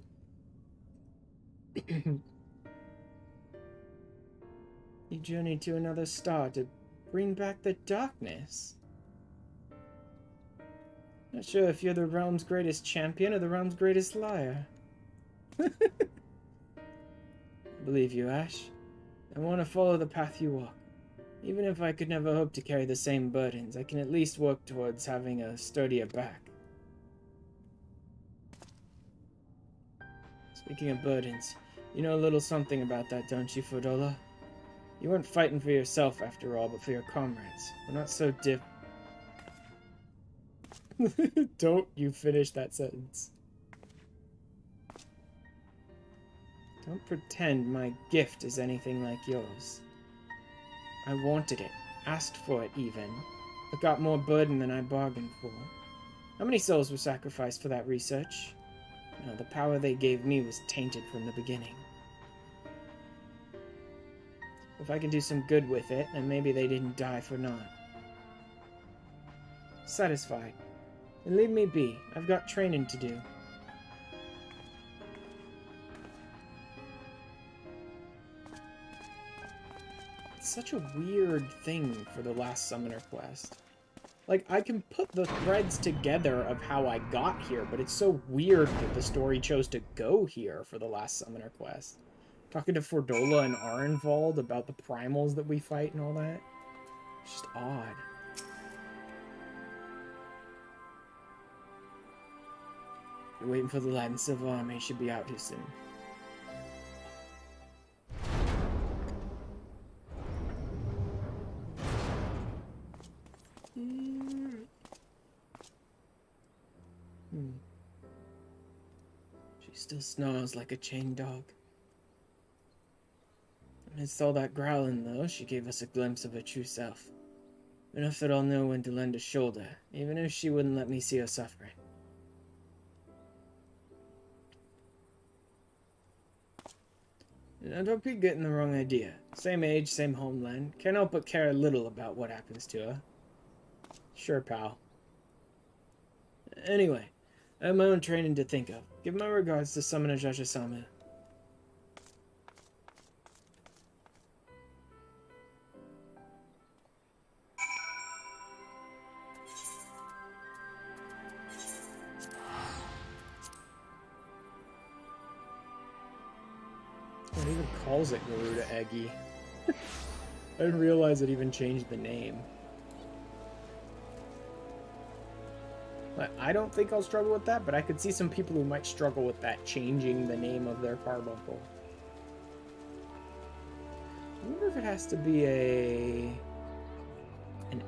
You journeyed to another star to bring back the darkness. Not sure if you're the realm's greatest champion or the realm's greatest liar. I believe you, Ash. I want to follow the path you walk. Even if I could never hope to carry the same burdens, I can at least work towards having a sturdier back. Speaking of burdens, you know a little something about that, don't you, Fordola? You weren't fighting for yourself, after all, but for your comrades. We're not so Don't you finish that sentence. Don't pretend my gift is anything like yours. I wanted it, asked for it even, but got more burden than I bargained for. How many souls were sacrificed for that research? No, the power they gave me was tainted from the beginning. If I can do some good with it, then maybe they didn't die for naught. Satisfied. Then leave me be. I've got training to do. It's such a weird thing for the last summoner quest. Like, I can put the threads together of how I got here, but it's so weird that the story chose to go here for the last summoner quest. Talking to Fordola and Arenvald about the primals that we fight and all that. It's just odd. You're waiting for the light and silver army. It should be out here soon. She still snarls like a chained dog. Amidst all that growling, though, she gave us a glimpse of her true self. Enough that I'll know when to lend a shoulder, even if she wouldn't let me see her suffering. Now, don't be getting the wrong idea. Same age, same homeland. Can't help but care a little about what happens to her. Sure, pal. Anyway, I have my own training to think of. Give my regards to Summoner Jajasamu. It even calls it Garuda Eggy. I didn't realize it even changed the name. I don't think I'll struggle with that, but I could see some people who might struggle with that, changing the name of their carbuncle. I wonder if it has to be an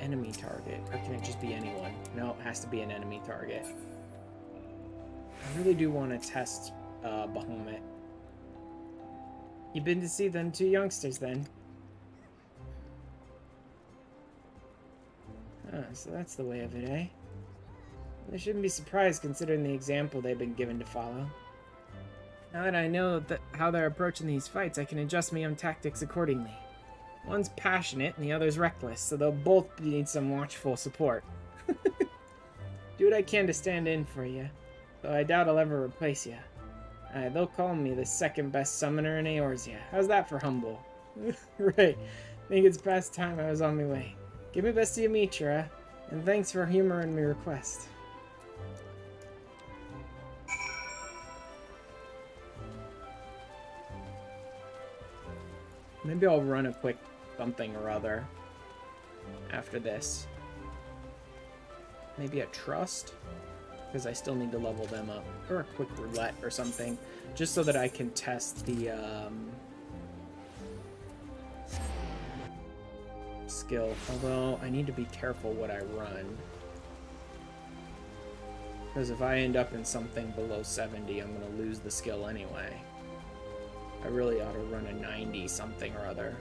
enemy target, or can it just be anyone? No, it has to be an enemy target. I really do want to test Bahamut. You've been to see them two youngsters, then? Ah, so that's the way of it, eh? I shouldn't be surprised considering the example they've been given to follow. Now that I know how they're approaching these fights, I can adjust my own tactics accordingly. One's passionate and the other's reckless, so they'll both need some watchful support. Do what I can to stand in for you, though I doubt I'll ever replace you. They'll call me the second best summoner in Eorzea. How's that for humble? Right. Think it's past time I was on my way. Give me best to you, Mitra, and thanks for humoring my request. Maybe I'll run a quick something or other after this. Maybe a trust? Because I still need to level them up. Or a quick roulette or something. Just so that I can test the skill. Although, I need to be careful what I run. Because if I end up in something below 70, I'm going to lose the skill anyway. I really ought to run a 90 something or other.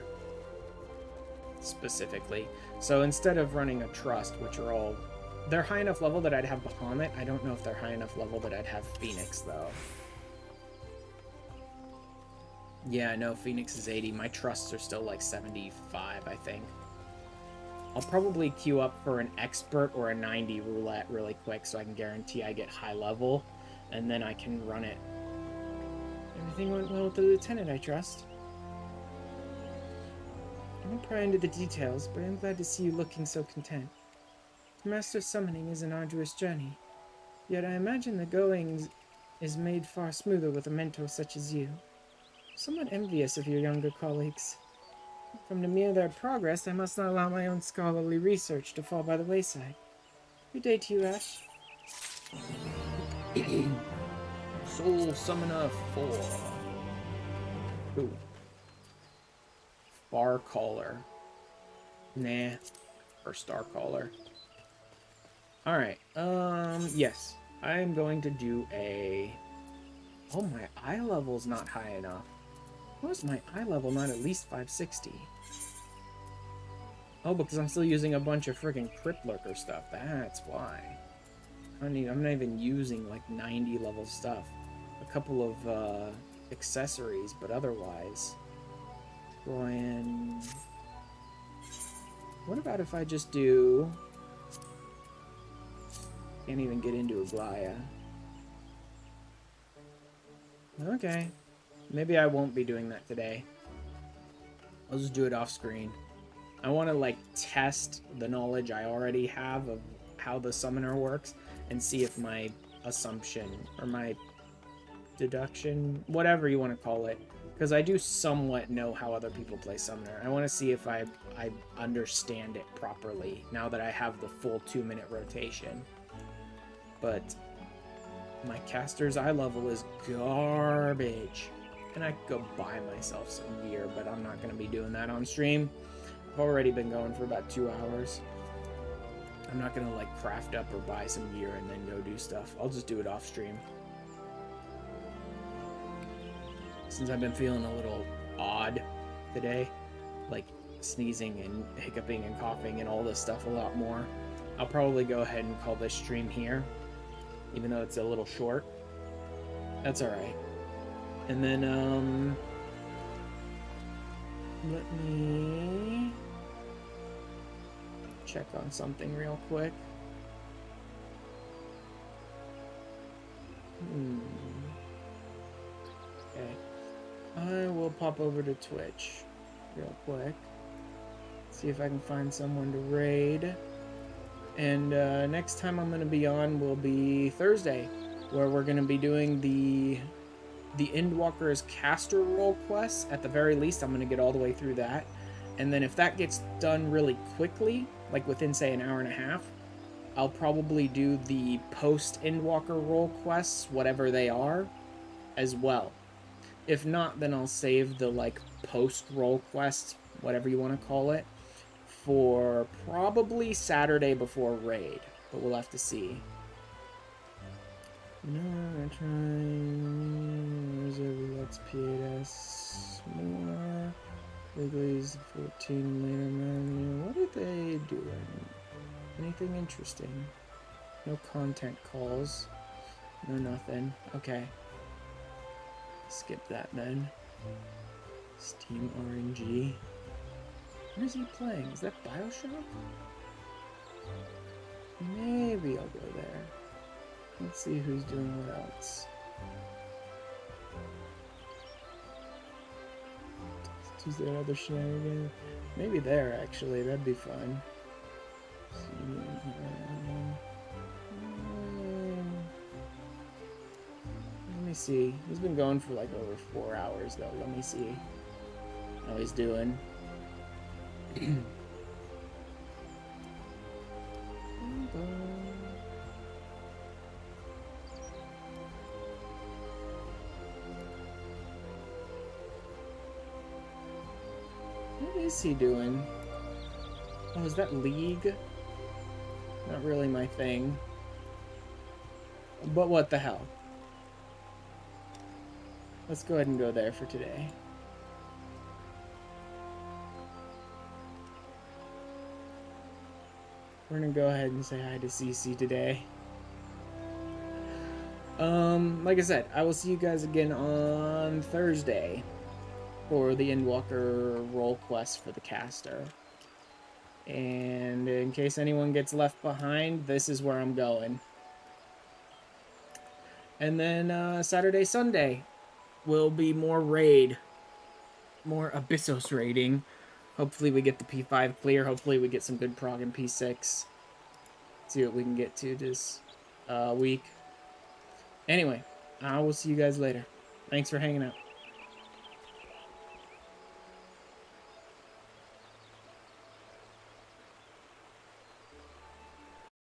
Specifically. So instead of running a trust, which are all... They're high enough level that I'd have Bahamut. I don't know if they're high enough level that I'd have Phoenix, though. Yeah, no, Phoenix is 80. My trusts are still like 75, I think. I'll probably queue up for an expert or a 90 roulette really quick so I can guarantee I get high level, and then I can run it. Everything went well with the lieutenant, I trust. I won't pry into the details, but I'm glad to see you looking so content. Master summoning is an arduous journey, yet I imagine the going is made far smoother with a mentor such as you. I'm somewhat envious of your younger colleagues. From to mere their progress, I must not allow my own scholarly research to fall by the wayside. Good day to you, Ash. Soul Summoner 4. Ooh. Bar Caller. Nah. Or Star Caller. Alright, yes. I am going to do a... Oh, my eye level's not high enough. Why is my eye level not at least 560? Oh, because I'm still using a bunch of friggin' Crypt Lurker stuff. That's why. I'm not even using, like, 90 level stuff. A couple of, accessories, but otherwise... Brian... What about if I just do... Can't even get into Aglaya. Okay. Maybe I won't be doing that today. I'll just do it off screen. I want to, like, test the knowledge I already have of how the summoner works and see if my assumption or my deduction, whatever you want to call it, because I do somewhat know how other people play summoner. I want to see if I understand it properly now that I have the full 2-minute rotation. But my caster's eye level is garbage. And I could go buy myself some gear, but I'm not going to be doing that on stream. I've already been going for about 2 hours. I'm not going to, like, craft up or buy some gear and then go do stuff. I'll just do it off stream. Since I've been feeling a little odd today, like sneezing and hiccuping and coughing and all this stuff a lot more, I'll probably go ahead and call this stream here. Even though it's a little short. That's alright. And then, let me check on something real quick. Okay. I will pop over to Twitch real quick. See if I can find someone to raid. And next time I'm going to be on will be Thursday, where we're going to be doing the Endwalker's caster role quest. At the very least, I'm going to get all the way through that. And then if that gets done really quickly, like within, say, an hour and a half, I'll probably do the post-Endwalker role quests, whatever they are, as well. If not, then I'll save the, like, post-role quests, whatever you want to call it, for probably Saturday before raid, but we'll have to see. No, I'm trying. Let's PS. more. Wrigley's 14 later, man. What are they doing? Anything interesting? No content calls. No nothing. Okay. Skip that then. Steam RNG. What is he playing? Is that Bioshock? Maybe I'll go there. Let's see who's doing what else. Tuesday, other shenanigans. Maybe there, actually. That'd be fun. Let me see. He's been going for like over 4 hours, though. Let me see how he's doing. What is he doing? Oh, is that League? Not really my thing. But what the hell? Let's go ahead and go there for today. We're gonna go ahead and say hi to CC today. Like I said, I will see you guys again on Thursday for the Endwalker role quest for the caster. And in case anyone gets left behind, this is where I'm going. And then Saturday, Sunday will be more raid. More Abyssos raiding. Hopefully we get the P5 clear. Hopefully we get some good prog in P6. See what we can get to this week. Anyway, I will see you guys later. Thanks for hanging out.